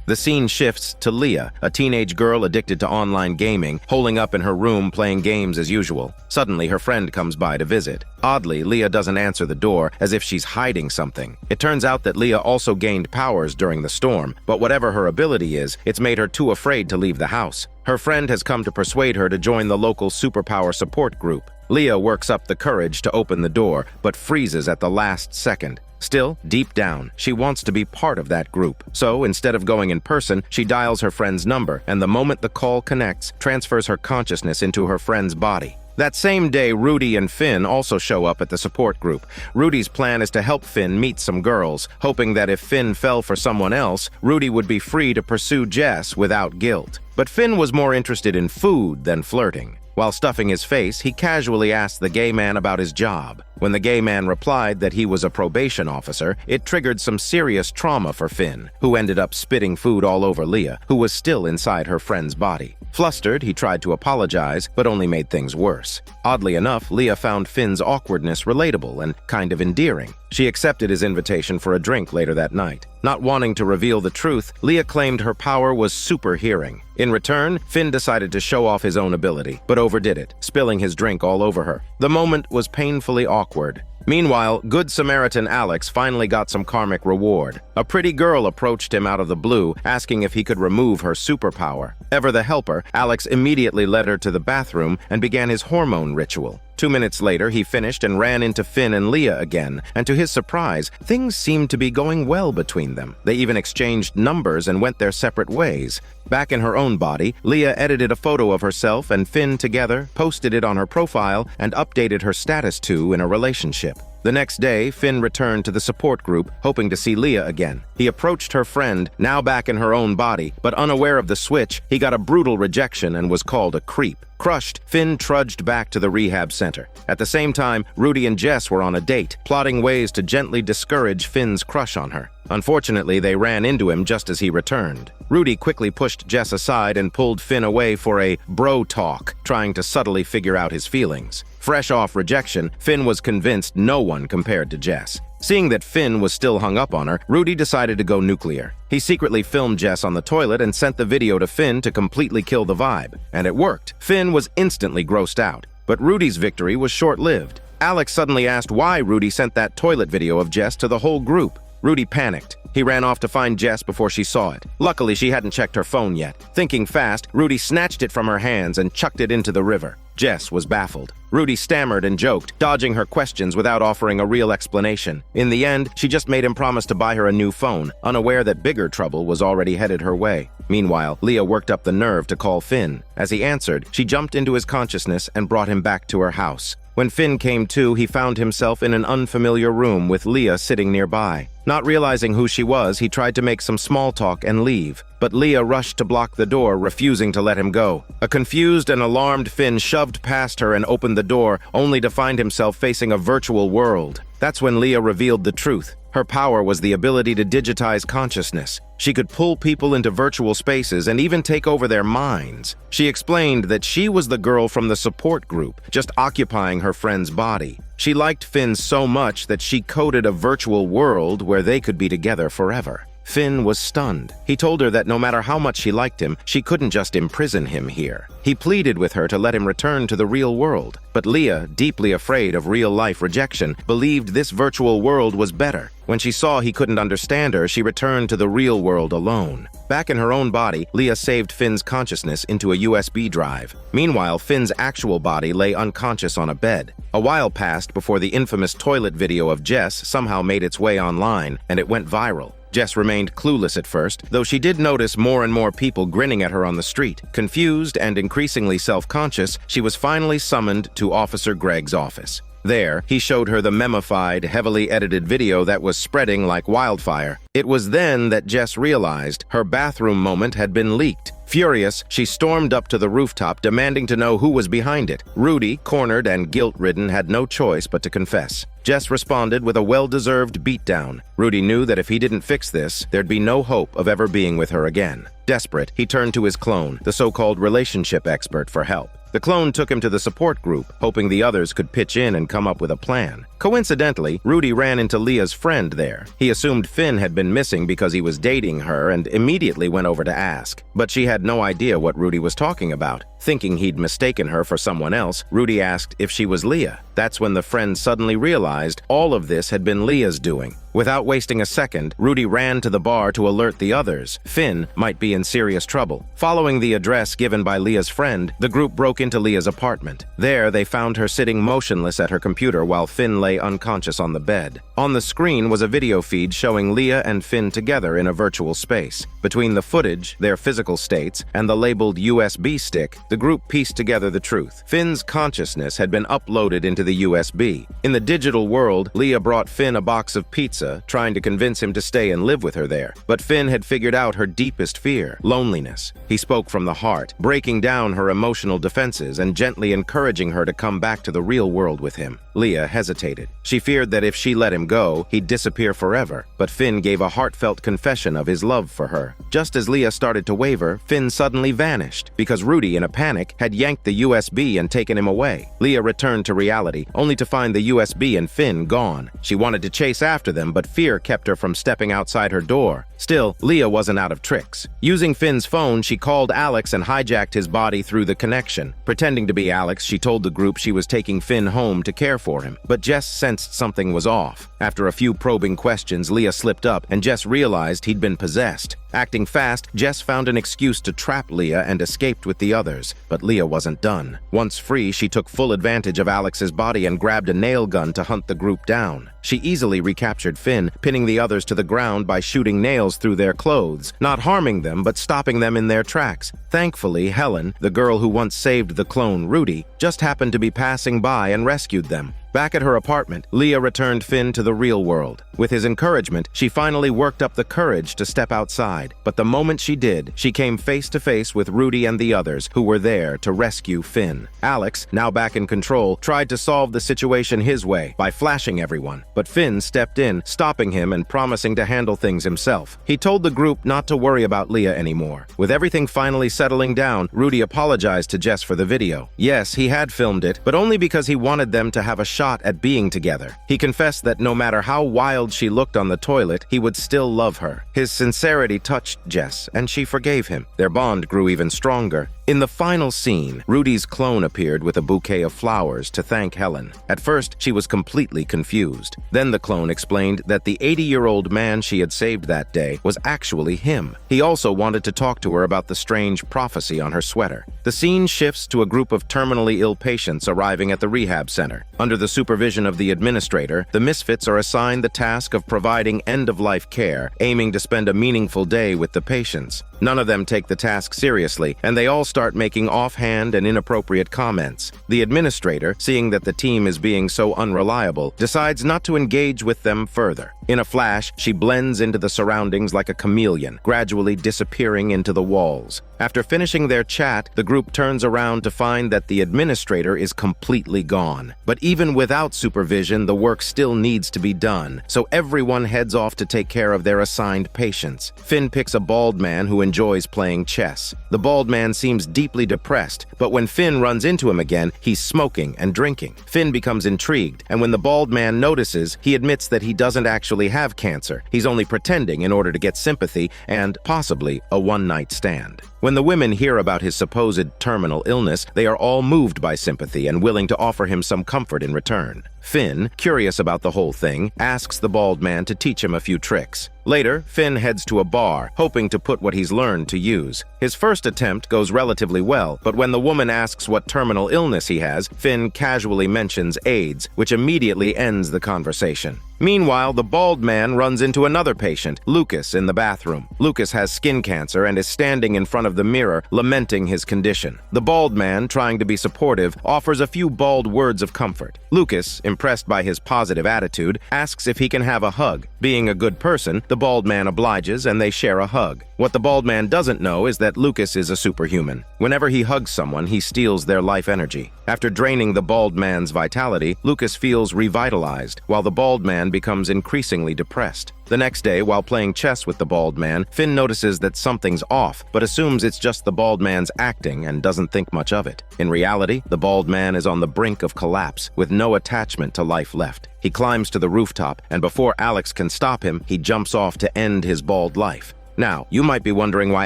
[SPEAKER 1] The scene shifts to Leah, a teenage girl addicted to online gaming, holing up in her room playing games as usual. Suddenly, her friend comes by to visit. Oddly, Leah doesn't answer the door, as if she's hiding something. It turns out that Leah also gained powers during the storm, but whatever her ability is, it's made her too afraid to leave the house. Her friend has come to persuade her to join the local Superpower support group. Leah works up the courage to open the door, but freezes at the last second. Still, deep down, she wants to be part of that group. So, instead of going in person, she dials her friend's number, and the moment the call connects, transfers her consciousness into her friend's body. That same day, Rudy and Finn also show up at the support group. Rudy's plan is to help Finn meet some girls, hoping that if Finn fell for someone else, Rudy would be free to pursue Jess without guilt. But Finn was more interested in food than flirting. While stuffing his face, he casually asked the gay man about his job. When the gay man replied that he was a probation officer, it triggered some serious trauma for Finn, who ended up spitting food all over Leah, who was still inside her friend's body. Flustered, he tried to apologize, but only made things worse. Oddly enough, Leah found Finn's awkwardness relatable and kind of endearing. She accepted his invitation for a drink later that night. Not wanting to reveal the truth, Leah claimed her power was super hearing. In return, Finn decided to show off his own ability, but overdid it, spilling his drink all over her. The moment was painfully awkward. Meanwhile, Good Samaritan Alex finally got some karmic reward. A pretty girl approached him out of the blue, asking if he could remove her superpower. Ever the helper, Alex immediately led her to the bathroom and began his hormone ritual. 2 minutes later, he finished and ran into Finn and Leah again, and to his surprise, things seemed to be going well between them. They even exchanged numbers and went their separate ways. Back in her own body, Leah edited a photo of herself and Finn together, posted it on her profile, and updated her status to in a relationship. The next day, Finn returned to the support group, hoping to see Leah again. He approached her friend, now back in her own body, but unaware of the switch, he got a brutal rejection and was called a creep. Crushed, Finn trudged back to the rehab center. At the same time, Rudy and Jess were on a date, plotting ways to gently discourage Finn's crush on her. Unfortunately, they ran into him just as he returned. Rudy quickly pushed Jess aside and pulled Finn away for a bro talk, trying to subtly figure out his feelings. Fresh off rejection, Finn was convinced no one compared to Jess. Seeing that Finn was still hung up on her, Rudy decided to go nuclear. He secretly filmed Jess on the toilet and sent the video to Finn to completely kill the vibe. And it worked. Finn was instantly grossed out. But Rudy's victory was short-lived. Alex suddenly asked why Rudy sent that toilet video of Jess to the whole group. Rudy panicked. He ran off to find Jess before she saw it. Luckily, she hadn't checked her phone yet. Thinking fast, Rudy snatched it from her hands and chucked it into the river. Jess was baffled. Rudy stammered and joked, dodging her questions without offering a real explanation. In the end, she just made him promise to buy her a new phone, unaware that bigger trouble was already headed her way. Meanwhile, Leah worked up the nerve to call Finn. As he answered, she jumped into his consciousness and brought him back to her house. When Finn came to, he found himself in an unfamiliar room with Leah sitting nearby. Not realizing who she was, he tried to make some small talk and leave. But Leah rushed to block the door, refusing to let him go. A confused and alarmed Finn shoved past her and opened the door, only to find himself facing a virtual world. That's when Leah revealed the truth. Her power was the ability to digitize consciousness. She could pull people into virtual spaces and even take over their minds. She explained that she was the girl from the support group, just occupying her friend's body. She liked Finn so much that she coded a virtual world where they could be together forever. Finn was stunned. He told her that no matter how much she liked him, she couldn't just imprison him here. He pleaded with her to let him return to the real world. But Leah, deeply afraid of real-life rejection, believed this virtual world was better. When she saw he couldn't understand her, she returned to the real world alone. Back in her own body, Leah saved Finn's consciousness into a USB drive. Meanwhile, Finn's actual body lay unconscious on a bed. A while passed before the infamous toilet video of Jess somehow made its way online, and it went viral. Jess remained clueless at first, though she did notice more and more people grinning at her on the street. Confused and increasingly self-conscious, she was finally summoned to Officer Greg's office. There, he showed her the memified, heavily edited video that was spreading like wildfire. It was then that Jess realized her bathroom moment had been leaked. Furious, she stormed up to the rooftop, demanding to know who was behind it. Rudy, cornered and guilt-ridden, had no choice but to confess. Jess responded with a well-deserved beatdown. Rudy knew that if he didn't fix this, there'd be no hope of ever being with her again. Desperate, he turned to his clone, the so-called relationship expert, for help. The clone took him to the support group, hoping the others could pitch in and come up with a plan. Coincidentally, Rudy ran into Leah's friend there. He assumed Finn had been missing because he was dating her and immediately went over to ask. But she had no idea what Rudy was talking about. Thinking he'd mistaken her for someone else, Rudy asked if she was Leah. That's when the friend suddenly realized all of this had been Leah's doing. Without wasting a second, Rudy ran to the bar to alert the others. Finn might be in serious trouble. Following the address given by Leah's friend, the group broke into Leah's apartment. There, they found her sitting motionless at her computer while Finn lay unconscious on the bed. On the screen was a video feed showing Leah and Finn together in a virtual space. Between the footage, their physical states, and the labeled USB stick, the group pieced together the truth. Finn's consciousness had been uploaded into the USB. In the digital world, Leah brought Finn a box of pizza, trying to convince him to stay and live with her there. But Finn had figured out her deepest fear, loneliness. He spoke from the heart, breaking down her emotional defenses and gently encouraging her to come back to the real world with him. Leah hesitated. She feared that if she let him go, he'd disappear forever. But Finn gave a heartfelt confession of his love for her. Just as Leah started to waver, Finn suddenly vanished, because Rudy, in a panic, had yanked the USB and taken him away. Leah returned to reality, only to find the USB and Finn gone. She wanted to chase after them, but fear kept her from stepping outside her door. Still, Leah wasn't out of tricks. Using Finn's phone, she called Alex and hijacked his body through the connection. Pretending to be Alex, she told the group she was taking Finn home to care for him. But Jess sensed something was off. After a few probing questions, Leah slipped up, and Jess realized he'd been possessed. Acting fast, Jess found an excuse to trap Leah and escaped with the others. But Leah wasn't done. Once free, she took full advantage of Alex's body and grabbed a nail gun to hunt the group down. She easily recaptured Finn, pinning the others to the ground by shooting nails through their clothes, not harming them but stopping them in their tracks. Thankfully, Helen, the girl who once saved the clone Rudy, just happened to be passing by and rescued them. Back at her apartment, Leah returned Finn to the real world. With his encouragement, she finally worked up the courage to step outside. But the moment she did, she came face to face with Rudy and the others who were there to rescue Finn. Alex, now back in control, tried to solve the situation his way by flashing everyone. But Finn stepped in, stopping him and promising to handle things himself. He told the group not to worry about Leah anymore. With everything finally settling down, Rudy apologized to Jess for the video. Yes, he had filmed it, but only because he wanted them to have a shot at being together. He confessed that no matter how wild she looked on the toilet, he would still love her. His sincerity touched Jess, and she forgave him. Their bond grew even stronger. In the final scene, Rudy's clone appeared with a bouquet of flowers to thank Helen. At first, she was completely confused. Then the clone explained that the 80-year-old man she had saved that day was actually him. He also wanted to talk to her about the strange prophecy on her sweater. The scene shifts to a group of terminally ill patients arriving at the rehab center. Under the supervision of the administrator, the Misfits are assigned the task of providing end-of-life care, aiming to spend a meaningful day with the patients. None of them take the task seriously, and they all start making offhand and inappropriate comments. The administrator, seeing that the team is being so unreliable, decides not to engage with them further. In a flash, she blends into the surroundings like a chameleon, gradually disappearing into the walls. After finishing their chat, the group turns around to find that the administrator is completely gone. But even without supervision, the work still needs to be done, so everyone heads off to take care of their assigned patients. Finn picks a bald man who enjoys playing chess. The bald man seems deeply depressed, but when Finn runs into him again, he's smoking and drinking. Finn becomes intrigued, and when the bald man notices, he admits that he doesn't actually have cancer. He's only pretending in order to get sympathy and, possibly, a one-night stand. When the women hear about his supposed terminal illness, they are all moved by sympathy and willing to offer him some comfort in return. Finn, curious about the whole thing, asks the bald man to teach him a few tricks. Later, Finn heads to a bar, hoping to put what he's learned to use. His first attempt goes relatively well, but when the woman asks what terminal illness he has, Finn casually mentions AIDS, which immediately ends the conversation. Meanwhile, the bald man runs into another patient, Lucas, in the bathroom. Lucas has skin cancer and is standing in front of the mirror, lamenting his condition. The bald man, trying to be supportive, offers a few bald words of comfort. Lucas, impressed by his positive attitude, asks if he can have a hug. Being a good person, the bald man obliges and they share a hug. What the bald man doesn't know is that Lucas is a superhuman. Whenever he hugs someone, he steals their life energy. After draining the bald man's vitality, Lucas feels revitalized, while the bald man becomes increasingly depressed. The next day, while playing chess with the bald man, Finn notices that something's off, but assumes it's just the bald man's acting and doesn't think much of it. In reality, the bald man is on the brink of collapse, with no attachment to life left. He climbs to the rooftop, and before Alex can stop him, he jumps off to end his bald life. Now, you might be wondering why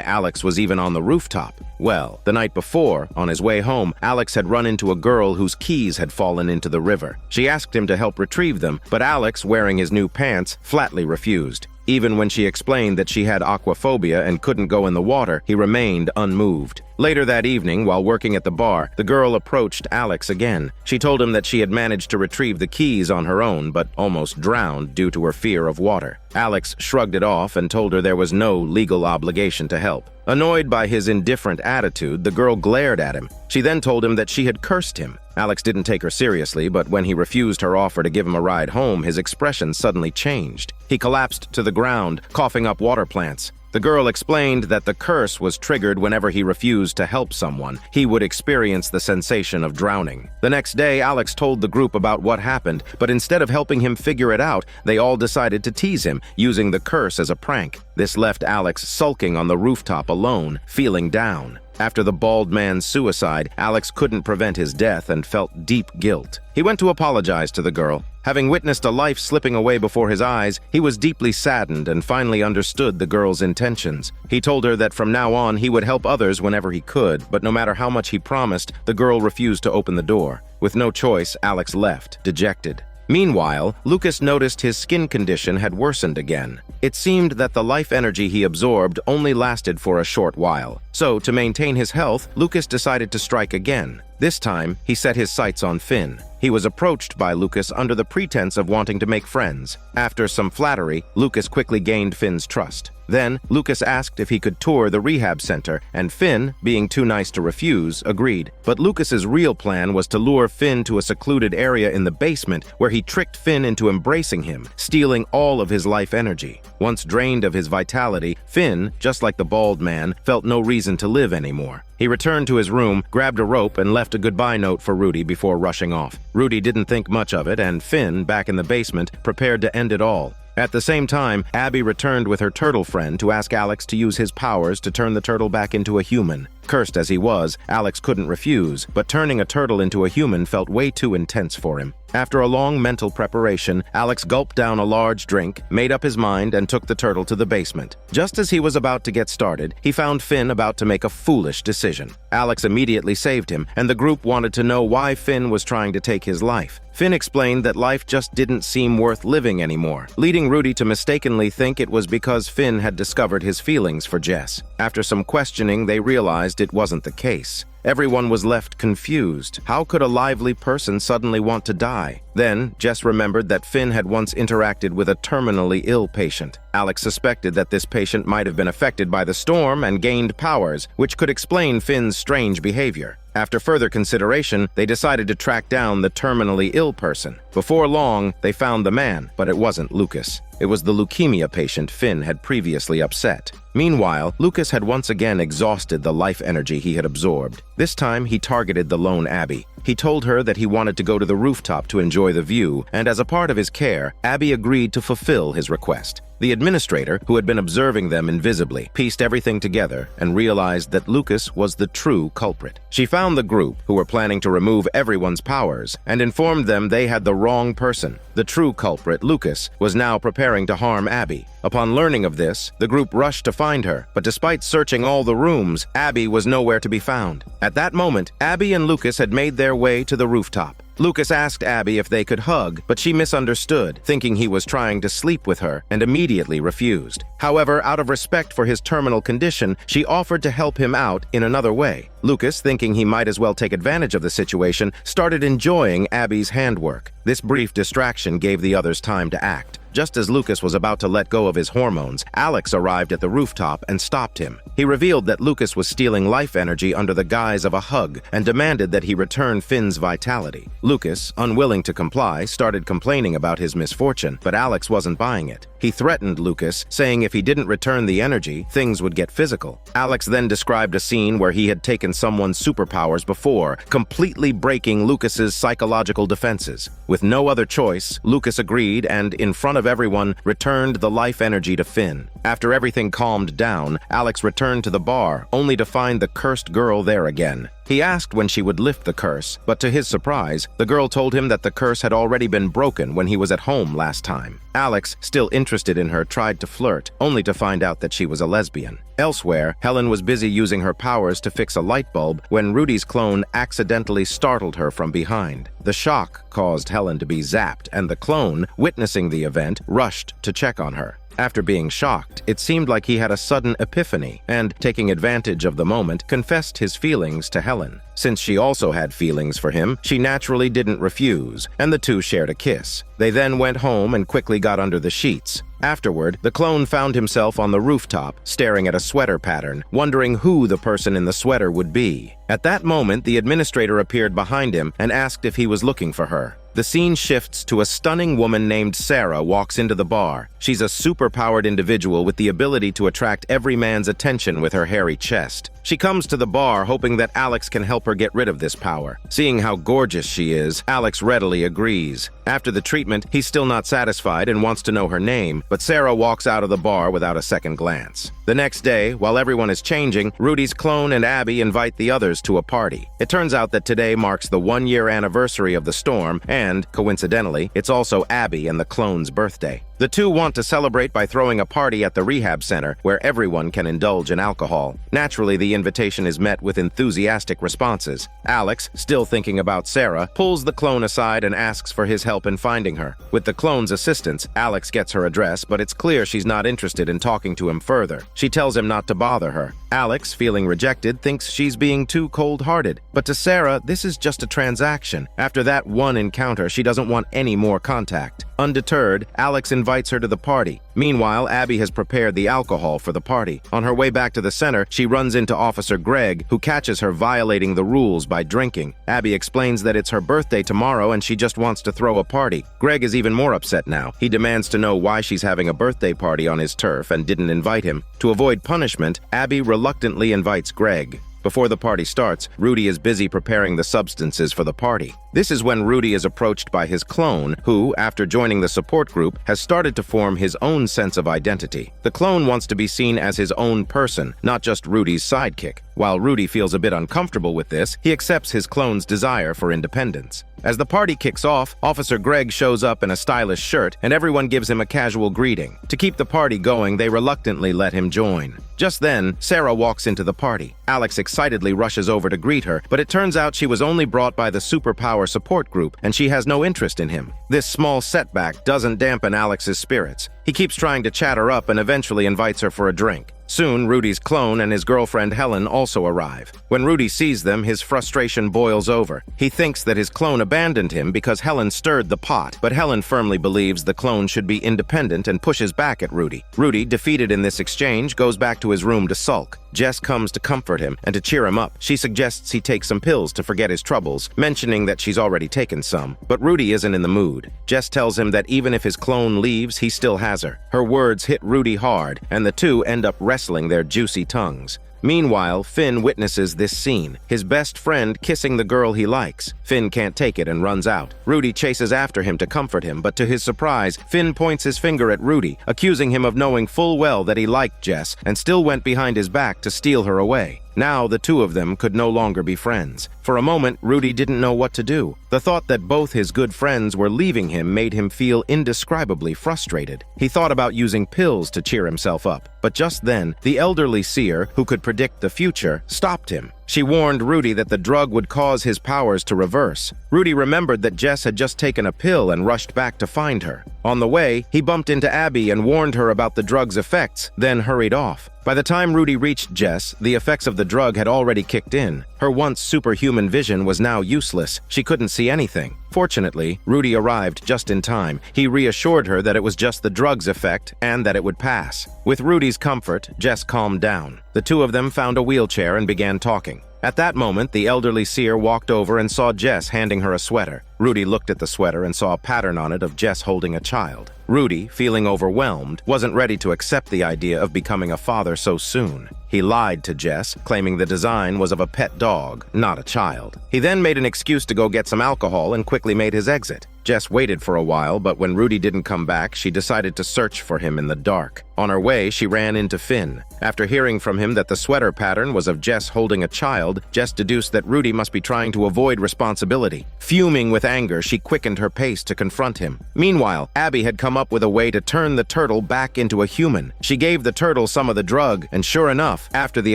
[SPEAKER 1] Alex was even on the rooftop. Well, the night before, on his way home, Alex had run into a girl whose keys had fallen into the river. She asked him to help retrieve them, but Alex, wearing his new pants, flatly refused. Even when she explained that she had aquaphobia and couldn't go in the water, he remained unmoved. Later that evening, while working at the bar, the girl approached Alex again. She told him that she had managed to retrieve the keys on her own, but almost drowned due to her fear of water. Alex shrugged it off and told her there was no legal obligation to help. Annoyed by his indifferent attitude, the girl glared at him. She then told him that she had cursed him. Alex didn't take her seriously, but when he refused her offer to give him a ride home, his expression suddenly changed. He collapsed to the ground, coughing up water plants. The girl explained that the curse was triggered whenever he refused to help someone. He would experience the sensation of drowning. The next day, Alex told the group about what happened, but instead of helping him figure it out, they all decided to tease him, using the curse as a prank. This left Alex sulking on the rooftop alone, feeling down. After the bald man's suicide, Alex couldn't prevent his death and felt deep guilt. He went to apologize to the girl. Having witnessed a life slipping away before his eyes, he was deeply saddened and finally understood the girl's intentions. He told her that from now on he would help others whenever he could, but no matter how much he promised, the girl refused to open the door. With no choice, Alex left, dejected. Meanwhile, Lucas noticed his skin condition had worsened again. It seemed that the life energy he absorbed only lasted for a short while. So, to maintain his health, Lucas decided to strike again. This time, he set his sights on Finn. He was approached by Lucas under the pretense of wanting to make friends. After some flattery, Lucas quickly gained Finn's trust. Then, Lucas asked if he could tour the rehab center, and Finn, being too nice to refuse, agreed. But Lucas's real plan was to lure Finn to a secluded area in the basement where he tricked Finn into embracing him, stealing all of his life energy. Once drained of his vitality, Finn, just like the bald man, felt no reason to live anymore. He returned to his room, grabbed a rope, and left a goodbye note for Rudy before rushing off. Rudy didn't think much of it, and Finn, back in the basement, prepared to end it all. At the same time, Abby returned with her turtle friend to ask Alex to use his powers to turn the turtle back into a human. Cursed as he was, Alex couldn't refuse, but turning a turtle into a human felt way too intense for him. After a long mental preparation, Alex gulped down a large drink, made up his mind, and took the turtle to the basement. Just as he was about to get started, he found Finn about to make a foolish decision. Alex immediately saved him, and the group wanted to know why Finn was trying to take his life. Finn explained that life just didn't seem worth living anymore, leading Rudy to mistakenly think it was because Finn had discovered his feelings for Jess. After some questioning, they realized it wasn't the case. Everyone was left confused. How could a lively person suddenly want to die? Then, Jess remembered that Finn had once interacted with a terminally ill patient. Alex suspected that this patient might have been affected by the storm and gained powers, which could explain Finn's strange behavior. After further consideration, they decided to track down the terminally ill person. Before long, they found the man, but it wasn't Lucas. It was the leukemia patient Finn had previously upset. Meanwhile, Lucas had once again exhausted the life energy he had absorbed. This time, he targeted the lone Abby. He told her that he wanted to go to the rooftop to enjoy the view, and as a part of his care, Abby agreed to fulfill his request. The administrator, who had been observing them invisibly, pieced everything together and realized that Lucas was the true culprit. She found the group, who were planning to remove everyone's powers, and informed them they had the wrong person. The true culprit, Lucas, was now preparing to harm Abby. Upon learning of this, the group rushed to find her, but despite searching all the rooms, Abby was nowhere to be found. At that moment, Abby and Lucas had made their way to the rooftop. Lucas asked Abby if they could hug, but she misunderstood, thinking he was trying to sleep with her, and immediately refused. However, out of respect for his terminal condition, she offered to help him out in another way. Lucas, thinking he might as well take advantage of the situation, started enjoying Abby's handwork. This brief distraction gave the others time to act. Just as Lucas was about to let go of his hormones, Alex arrived at the rooftop and stopped him. He revealed that Lucas was stealing life energy under the guise of a hug and demanded that he return Finn's vitality. Lucas, unwilling to comply, started complaining about his misfortune, but Alex wasn't buying it. He threatened Lucas, saying if he didn't return the energy, things would get physical. Alex then described a scene where he had taken someone's superpowers before, completely breaking Lucas's psychological defenses. With no other choice, Lucas agreed and, in front of everyone, returned the life energy to Finn. After everything calmed down, Alex returned to the bar, only to find the cursed girl there again. He asked when she would lift the curse, but to his surprise, the girl told him that the curse had already been broken when he was at home last time. Alex, still interested in her, tried to flirt, only to find out that she was a lesbian. Elsewhere, Helen was busy using her powers to fix a light bulb when Rudy's clone accidentally startled her from behind. The shock caused Helen to be zapped, and the clone, witnessing the event, rushed to check on her. After being shocked, it seemed like he had a sudden epiphany and, taking advantage of the moment, confessed his feelings to Helen. Since she also had feelings for him, she naturally didn't refuse, and the two shared a kiss. They then went home and quickly got under the sheets. Afterward, the clone found himself on the rooftop, staring at a sweater pattern, wondering who the person in the sweater would be. At that moment, the administrator appeared behind him and asked if he was looking for her. The scene shifts to a stunning woman named Sarah walks into the bar. She's a superpowered individual with the ability to attract every man's attention with her hairy chest. She comes to the bar hoping that Alex can help her get rid of this power. Seeing how gorgeous she is, Alex readily agrees. After the treatment, he's still not satisfied and wants to know her name, but Sarah walks out of the bar without a second glance. The next day, while everyone is changing, Rudy's clone and Abby invite the others to a party. It turns out that today marks the 1-year anniversary of the storm, and, coincidentally, it's also Abby and the clone's birthday. The two want to celebrate by throwing a party at the rehab center where everyone can indulge in alcohol. Naturally, the invitation is met with enthusiastic responses. Alex, still thinking about Sarah, pulls the clone aside and asks for his help in finding her. With the clone's assistance, Alex gets her address, but it's clear she's not interested in talking to him further. She tells him not to bother her. Alex, feeling rejected, thinks she's being too cold-hearted. But to Sarah, this is just a transaction. After that one encounter, she doesn't want any more contact. Undeterred, Alex invites her to the party. Meanwhile, Abby has prepared the alcohol for the party. On her way back to the center, she runs into Officer Greg, who catches her violating the rules by drinking. Abby explains that it's her birthday tomorrow and she just wants to throw a party. Greg is even more upset now. He demands to know why she's having a birthday party on his turf and didn't invite him. To avoid punishment, Abby reluctantly invites Greg. Before the party starts, Rudy is busy preparing the substances for the party. This is when Rudy is approached by his clone, who, after joining the support group, has started to form his own sense of identity. The clone wants to be seen as his own person, not just Rudy's sidekick. While Rudy feels a bit uncomfortable with this, he accepts his clone's desire for independence. As the party kicks off, Officer Greg shows up in a stylish shirt, and everyone gives him a casual greeting. To keep the party going, they reluctantly let him join. Just then, Sarah walks into the party. Alex excitedly rushes over to greet her, but it turns out she was only brought by the Superpower support group, and she has no interest in him. This small setback doesn't dampen Alex's spirits. He keeps trying to chat her up and eventually invites her for a drink. Soon, Rudy's clone and his girlfriend Helen also arrive. When Rudy sees them, his frustration boils over. He thinks that his clone abandoned him because Helen stirred the pot, but Helen firmly believes the clone should be independent and pushes back at Rudy. Rudy, defeated in this exchange, goes back to his room to sulk. Jess comes to comfort him and to cheer him up. She suggests he take some pills to forget his troubles, mentioning that she's already taken some. But Rudy isn't in the mood. Jess tells him that even if his clone leaves, he still has her. Her words hit Rudy hard, and the two end up wrestling their juicy tongues. Meanwhile, Finn witnesses this scene, his best friend kissing the girl he likes. Finn can't take it and runs out. Rudy chases after him to comfort him, but to his surprise, Finn points his finger at Rudy, accusing him of knowing full well that he liked Jess and still went behind his back to steal her away. Now the two of them could no longer be friends. For a moment, Rudy didn't know what to do. The thought that both his good friends were leaving him made him feel indescribably frustrated. He thought about using pills to cheer himself up, but just then, the elderly seer, who could predict the future, stopped him. She warned Rudy that the drug would cause his powers to reverse. Rudy remembered that Jess had just taken a pill and rushed back to find her. On the way, he bumped into Abby and warned her about the drug's effects, then hurried off. By the time Rudy reached Jess, the effects of the drug had already kicked in. Her once superhuman vision was now useless. She couldn't see anything. Fortunately, Rudy arrived just in time. He reassured her that it was just the drug's effect and that it would pass. With Rudy's comfort, Jess calmed down. The two of them found a wheelchair and began talking. At that moment, the elderly seer walked over and saw Jess handing her a sweater. Rudy looked at the sweater and saw a pattern on it of Jess holding a child. Rudy, feeling overwhelmed, wasn't ready to accept the idea of becoming a father so soon. He lied to Jess, claiming the design was of a pet dog, not a child. He then made an excuse to go get some alcohol and quickly made his exit. Jess waited for a while, but when Rudy didn't come back, she decided to search for him in the dark. On her way, she ran into Finn. After hearing from him that the sweater pattern was of Jess holding a child, Jess deduced that Rudy must be trying to avoid responsibility. Fuming with anger, she quickened her pace to confront him. Meanwhile, Abby had come up with a way to turn the turtle back into a human. She gave the turtle some of the drug, and sure enough, after the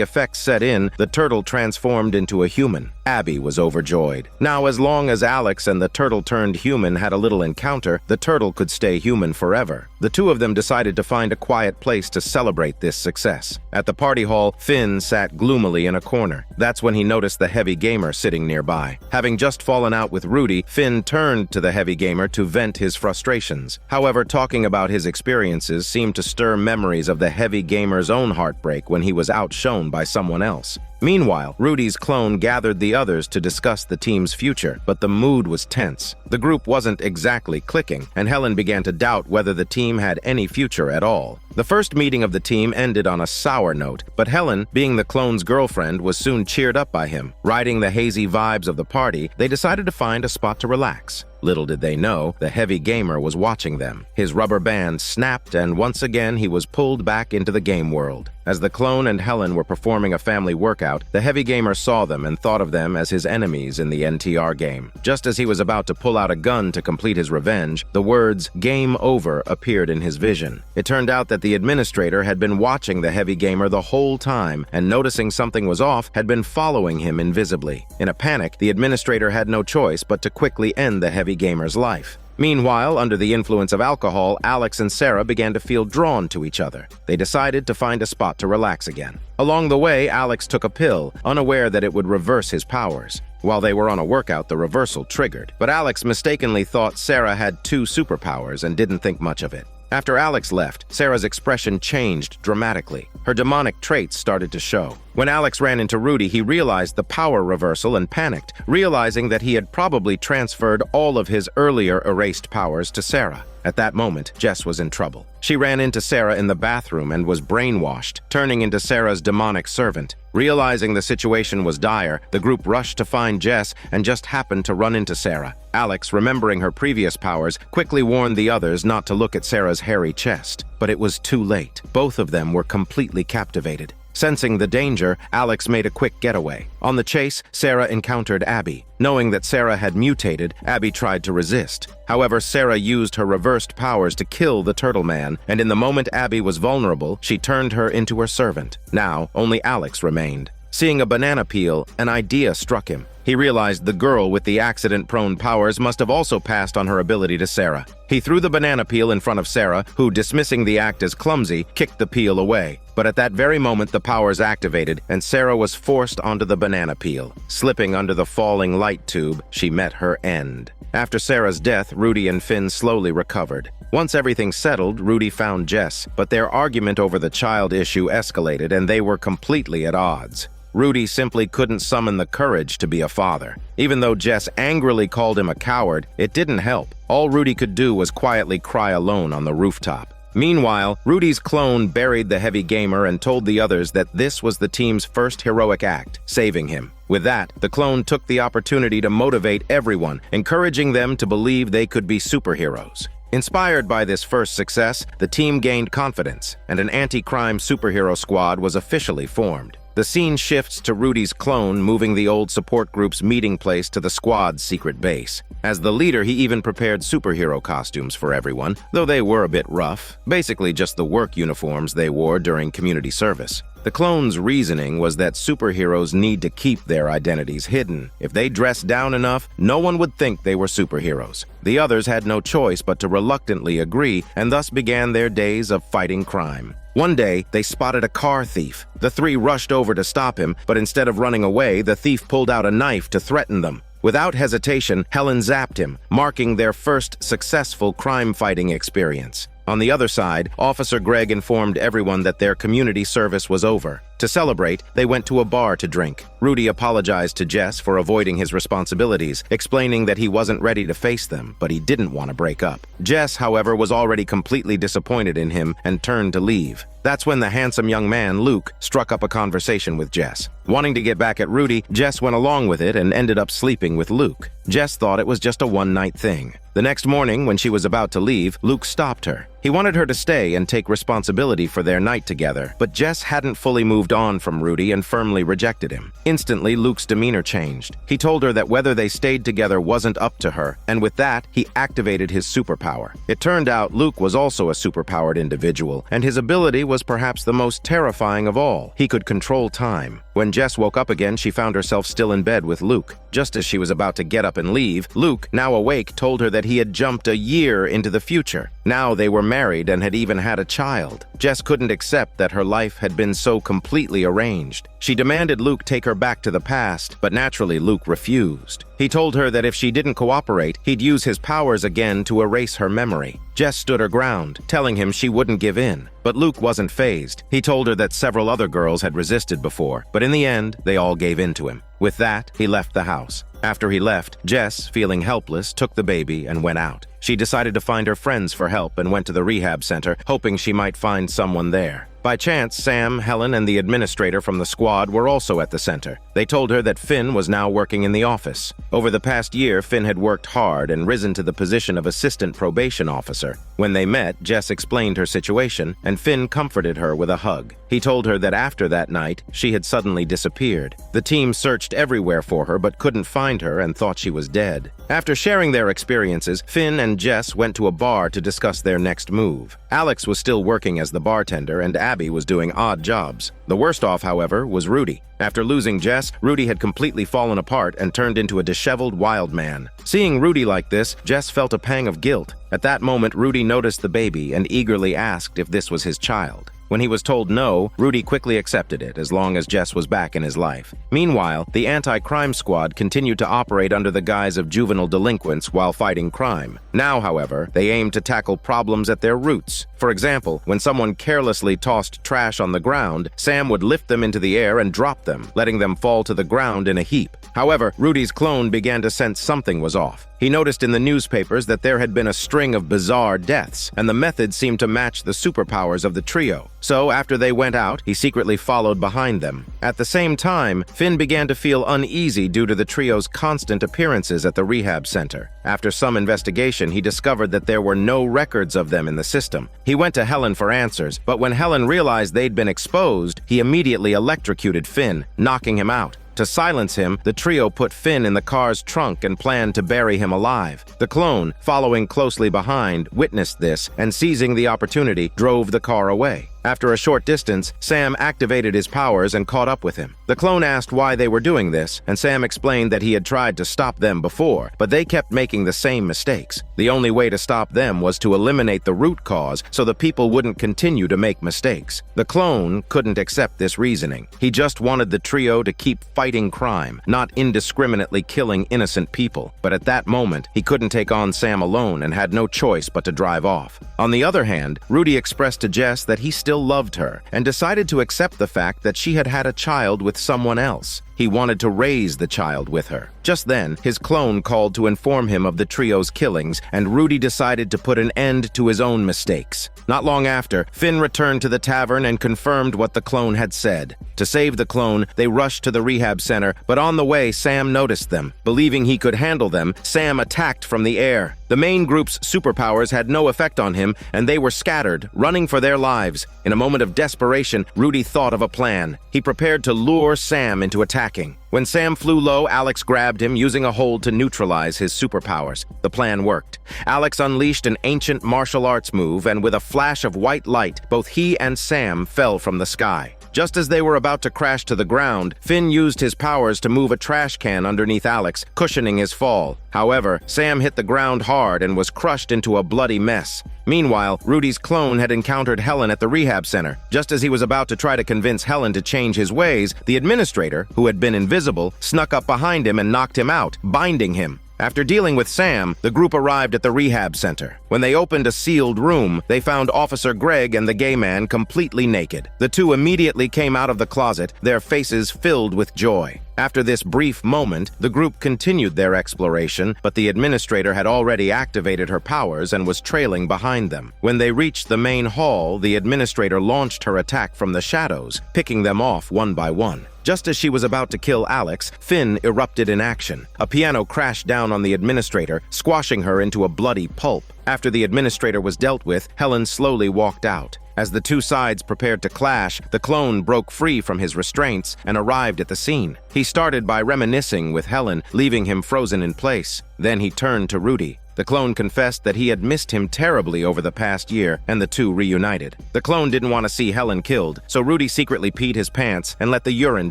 [SPEAKER 1] effects set in, the turtle transformed into a human. Abby was overjoyed. Now, as long as Alex and the turtle turned human had a little encounter, the turtle could stay human forever. The two of them decided to find a quiet place to celebrate this success. At the party hall, Finn sat gloomily in a corner. That's when he noticed the heavy gamer sitting nearby. Having just fallen out with Rudy, Finn turned to the heavy gamer to vent his frustrations. However, talking about his experiences seemed to stir memories of the heavy gamer's own heartbreak when he was outshone by someone else. Meanwhile, Rudy's clone gathered the others to discuss the team's future, but the mood was tense. The group wasn't exactly clicking, and Helen began to doubt whether the team had any future at all. The first meeting of the team ended on a sour note, but Helen, being the clone's girlfriend, was soon cheered up by him. Riding the hazy vibes of the party, they decided to find a spot to relax. Little did they know, the heavy gamer was watching them. His rubber band snapped, and once again he was pulled back into the game world. As the clone and Helen were performing a family workout, the heavy gamer saw them and thought of them as his enemies in the NTR game. Just as he was about to pull out a gun to complete his revenge, the words "Game Over" appeared in his vision. It turned out that the administrator had been watching the heavy gamer the whole time, and noticing something was off, had been following him invisibly. In a panic, the administrator had no choice but to quickly end the heavy gamer's life. Meanwhile, under the influence of alcohol, Alex and Sarah began to feel drawn to each other. They decided to find a spot to relax again. Along the way, Alex took a pill, unaware that it would reverse his powers. While they were on a workout, the reversal triggered. But Alex mistakenly thought Sarah had 2 superpowers and didn't think much of it. After Alex left, Sarah's expression changed dramatically. Her demonic traits started to show. When Alex ran into Rudy, he realized the power reversal and panicked, realizing that he had probably transferred all of his earlier erased powers to Sarah. At that moment, Jess was in trouble. She ran into Sarah in the bathroom and was brainwashed, turning into Sarah's demonic servant. Realizing the situation was dire, the group rushed to find Jess and just happened to run into Sarah. Alex, remembering her previous powers, quickly warned the others not to look at Sarah's hairy chest. But it was too late. Both of them were completely captivated. Sensing the danger, Alex made a quick getaway. On the chase, Sarah encountered Abby. Knowing that Sarah had mutated, Abby tried to resist. However, Sarah used her reversed powers to kill the Turtle Man, and in the moment Abby was vulnerable, she turned her into her servant. Now, only Alex remained. Seeing a banana peel, an idea struck him. He realized the girl with the accident-prone powers must have also passed on her ability to Sarah. He threw the banana peel in front of Sarah, who, dismissing the act as clumsy, kicked the peel away. But at that very moment, the powers activated, and Sarah was forced onto the banana peel. Slipping under the falling light tube, she met her end. After Sarah's death, Rudy and Finn slowly recovered. Once everything settled, Rudy found Jess, but their argument over the child issue escalated, and they were completely at odds. Rudy simply couldn't summon the courage to be a father. Even though Jess angrily called him a coward, it didn't help. All Rudy could do was quietly cry alone on the rooftop. Meanwhile, Rudy's clone buried the heavy gamer and told the others that this was the team's first heroic act, saving him. With that, the clone took the opportunity to motivate everyone, encouraging them to believe they could be superheroes. Inspired by this first success, the team gained confidence, and an anti-crime superhero squad was officially formed. The scene shifts to Rudy's clone moving the old support group's meeting place to the squad's secret base. As the leader, he even prepared superhero costumes for everyone, though they were a bit rough, basically just the work uniforms they wore during community service. The clone's reasoning was that superheroes need to keep their identities hidden. If they dressed down enough, no one would think they were superheroes. The others had no choice but to reluctantly agree, and thus began their days of fighting crime. One day, they spotted a car thief. The three rushed over to stop him, but instead of running away, the thief pulled out a knife to threaten them. Without hesitation, Helen zapped him, marking their first successful crime-fighting experience. On the other side, Officer Greg informed everyone that their community service was over. To celebrate, they went to a bar to drink. Rudy apologized to Jess for avoiding his responsibilities, explaining that he wasn't ready to face them, but he didn't want to break up. Jess, however, was already completely disappointed in him and turned to leave. That's when the handsome young man, Luke, struck up a conversation with Jess. Wanting to get back at Rudy, Jess went along with it and ended up sleeping with Luke. Jess thought it was just a one-night thing. The next morning, when she was about to leave, Luke stopped her. He wanted her to stay and take responsibility for their night together, but Jess hadn't fully moved on from Rudy and firmly rejected him. Instantly, Luke's demeanor changed. He told her that whether they stayed together wasn't up to her, and with that, he activated his superpower. It turned out Luke was also a superpowered individual, and his ability was perhaps the most terrifying of all. He could control time. When Jess woke up again, she found herself still in bed with Luke. Just as she was about to get up and leave, Luke, now awake, told her that he had jumped a year into the future. Now they were married and had even had a child. Jess couldn't accept that her life had been so completely arranged. She demanded Luke take her back to the past, but naturally Luke refused. He told her that if she didn't cooperate, he'd use his powers again to erase her memory. Jess stood her ground, telling him she wouldn't give in. But Luke wasn't fazed. He told her that several other girls had resisted before, but in the end, they all gave in to him. With that, he left the house. After he left, Jess, feeling helpless, took the baby and went out. She decided to find her friends for help and went to the rehab center, hoping she might find someone there. By chance, Sam, Helen, and the administrator from the squad were also at the center. They told her that Finn was now working in the office. Over the past year, Finn had worked hard and risen to the position of assistant probation officer. When they met, Jess explained her situation, and Finn comforted her with a hug. He told her that after that night, she had suddenly disappeared. The team searched everywhere for her but couldn't find her and thought she was dead. After sharing their experiences, Finn and Jess went to a bar to discuss their next move. Alex was still working as the bartender and Abby was doing odd jobs. The worst off, however, was Rudy. After losing Jess, Rudy had completely fallen apart and turned into a disheveled wild man. Seeing Rudy like this, Jess felt a pang of guilt. At that moment, Rudy noticed the baby and eagerly asked if this was his child. When he was told no, Rudy quickly accepted it as long as Jess was back in his life. Meanwhile, the anti-crime squad continued to operate under the guise of juvenile delinquents while fighting crime. Now, however, they aimed to tackle problems at their roots. For example, when someone carelessly tossed trash on the ground, Sam would lift them into the air and drop them, letting them fall to the ground in a heap. However, Rudy's clone began to sense something was off. He noticed in the newspapers that there had been a string of bizarre deaths, and the methods seemed to match the superpowers of the trio. So, after they went out, he secretly followed behind them. At the same time, Finn began to feel uneasy due to the trio's constant appearances at the rehab center. After some investigation, he discovered that there were no records of them in the system. He went to Helen for answers, but when Helen realized they'd been exposed, he immediately electrocuted Finn, knocking him out. To silence him, the trio put Finn in the car's trunk and planned to bury him alive. The clone, following closely behind, witnessed this and, seizing the opportunity, drove the car away. After a short distance, Sam activated his powers and caught up with him. The clone asked why they were doing this, and Sam explained that he had tried to stop them before, but they kept making the same mistakes. The only way to stop them was to eliminate the root cause so the people wouldn't continue to make mistakes. The clone couldn't accept this reasoning. He just wanted the trio to keep fighting crime, not indiscriminately killing innocent people. But at that moment, he couldn't take on Sam alone and had no choice but to drive off. On the other hand, Rudy expressed to Jess that he still loved her and decided to accept the fact that she had had a child with someone else. He wanted to raise the child with her. Just then, his clone called to inform him of the trio's killings, and Rudy decided to put an end to his own mistakes. Not long after, Finn returned to the tavern and confirmed what the clone had said. To save the clone, they rushed to the rehab center, but on the way, Sam noticed them. Believing he could handle them, Sam attacked from the air. The main group's superpowers had no effect on him, and they were scattered, running for their lives. In a moment of desperation, Rudy thought of a plan. He prepared to lure Sam into attacking. When Sam flew low, Alex grabbed him, using a hold to neutralize his superpowers. The plan worked. Alex unleashed an ancient martial arts move, and with a flash of white light, both he and Sam fell from the sky. Just as they were about to crash to the ground, Finn used his powers to move a trash can underneath Alex, cushioning his fall. However, Sam hit the ground hard and was crushed into a bloody mess. Meanwhile, Rudy's clone had encountered Helen at the rehab center. Just as he was about to try to convince Helen to change his ways, the administrator, who had been invisible, snuck up behind him and knocked him out, binding him. After dealing with Sam, the group arrived at the rehab center. When they opened a sealed room, they found Officer Greg and the gay man completely naked. The two immediately came out of the closet, their faces filled with joy. After this brief moment, the group continued their exploration, but the administrator had already activated her powers and was trailing behind them. When they reached the main hall, the administrator launched her attack from the shadows, picking them off one by one. Just as she was about to kill Alex, Finn erupted in action. A piano crashed down on the administrator, squashing her into a bloody pulp. After the administrator was dealt with, Helen slowly walked out. As the two sides prepared to clash, the clone broke free from his restraints and arrived at the scene. He started by reminiscing with Helen, leaving him frozen in place. Then he turned to Rudy. The clone confessed that he had missed him terribly over the past year, and the two reunited. The clone didn't want to see Helen killed, so Rudy secretly peed his pants and let the urine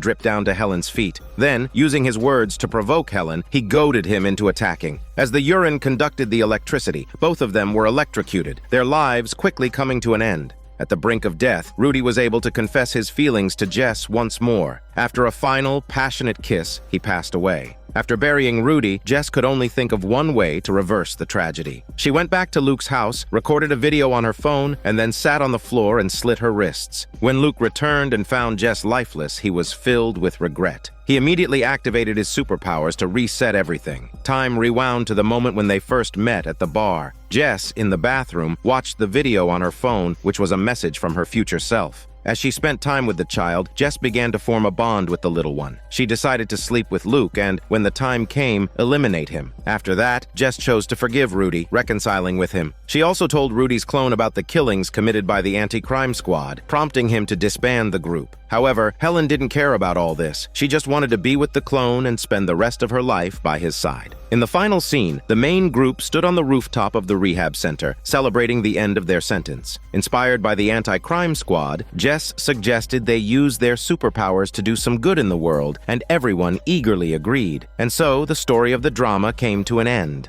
[SPEAKER 1] drip down to Helen's feet. Then, using his words to provoke Helen, he goaded him into attacking. As the urine conducted the electricity, both of them were electrocuted, their lives quickly coming to an end. At the brink of death, Rudy was able to confess his feelings to Jess once more. After a final, passionate kiss, he passed away. After burying Rudy, Jess could only think of one way to reverse the tragedy. She went back to Luke's house, recorded a video on her phone, and then sat on the floor and slit her wrists. When Luke returned and found Jess lifeless, he was filled with regret. He immediately activated his superpowers to reset everything. Time rewound to the moment when they first met at the bar. Jess, in the bathroom, watched the video on her phone, which was a message from her future self. As she spent time with the child, Jess began to form a bond with the little one. She decided to sleep with Luke and, when the time came, eliminate him. After that, Jess chose to forgive Rudy, reconciling with him. She also told Rudy's clone about the killings committed by the anti-crime squad, prompting him to disband the group. However, Helen didn't care about all this. She just wanted to be with the clone and spend the rest of her life by his side. In the final scene, the main group stood on the rooftop of the rehab center, celebrating the end of their sentence. Inspired by the anti-crime squad, Jess suggested they use their superpowers to do some good in the world, and everyone eagerly agreed. And so, the story of the drama came to an end.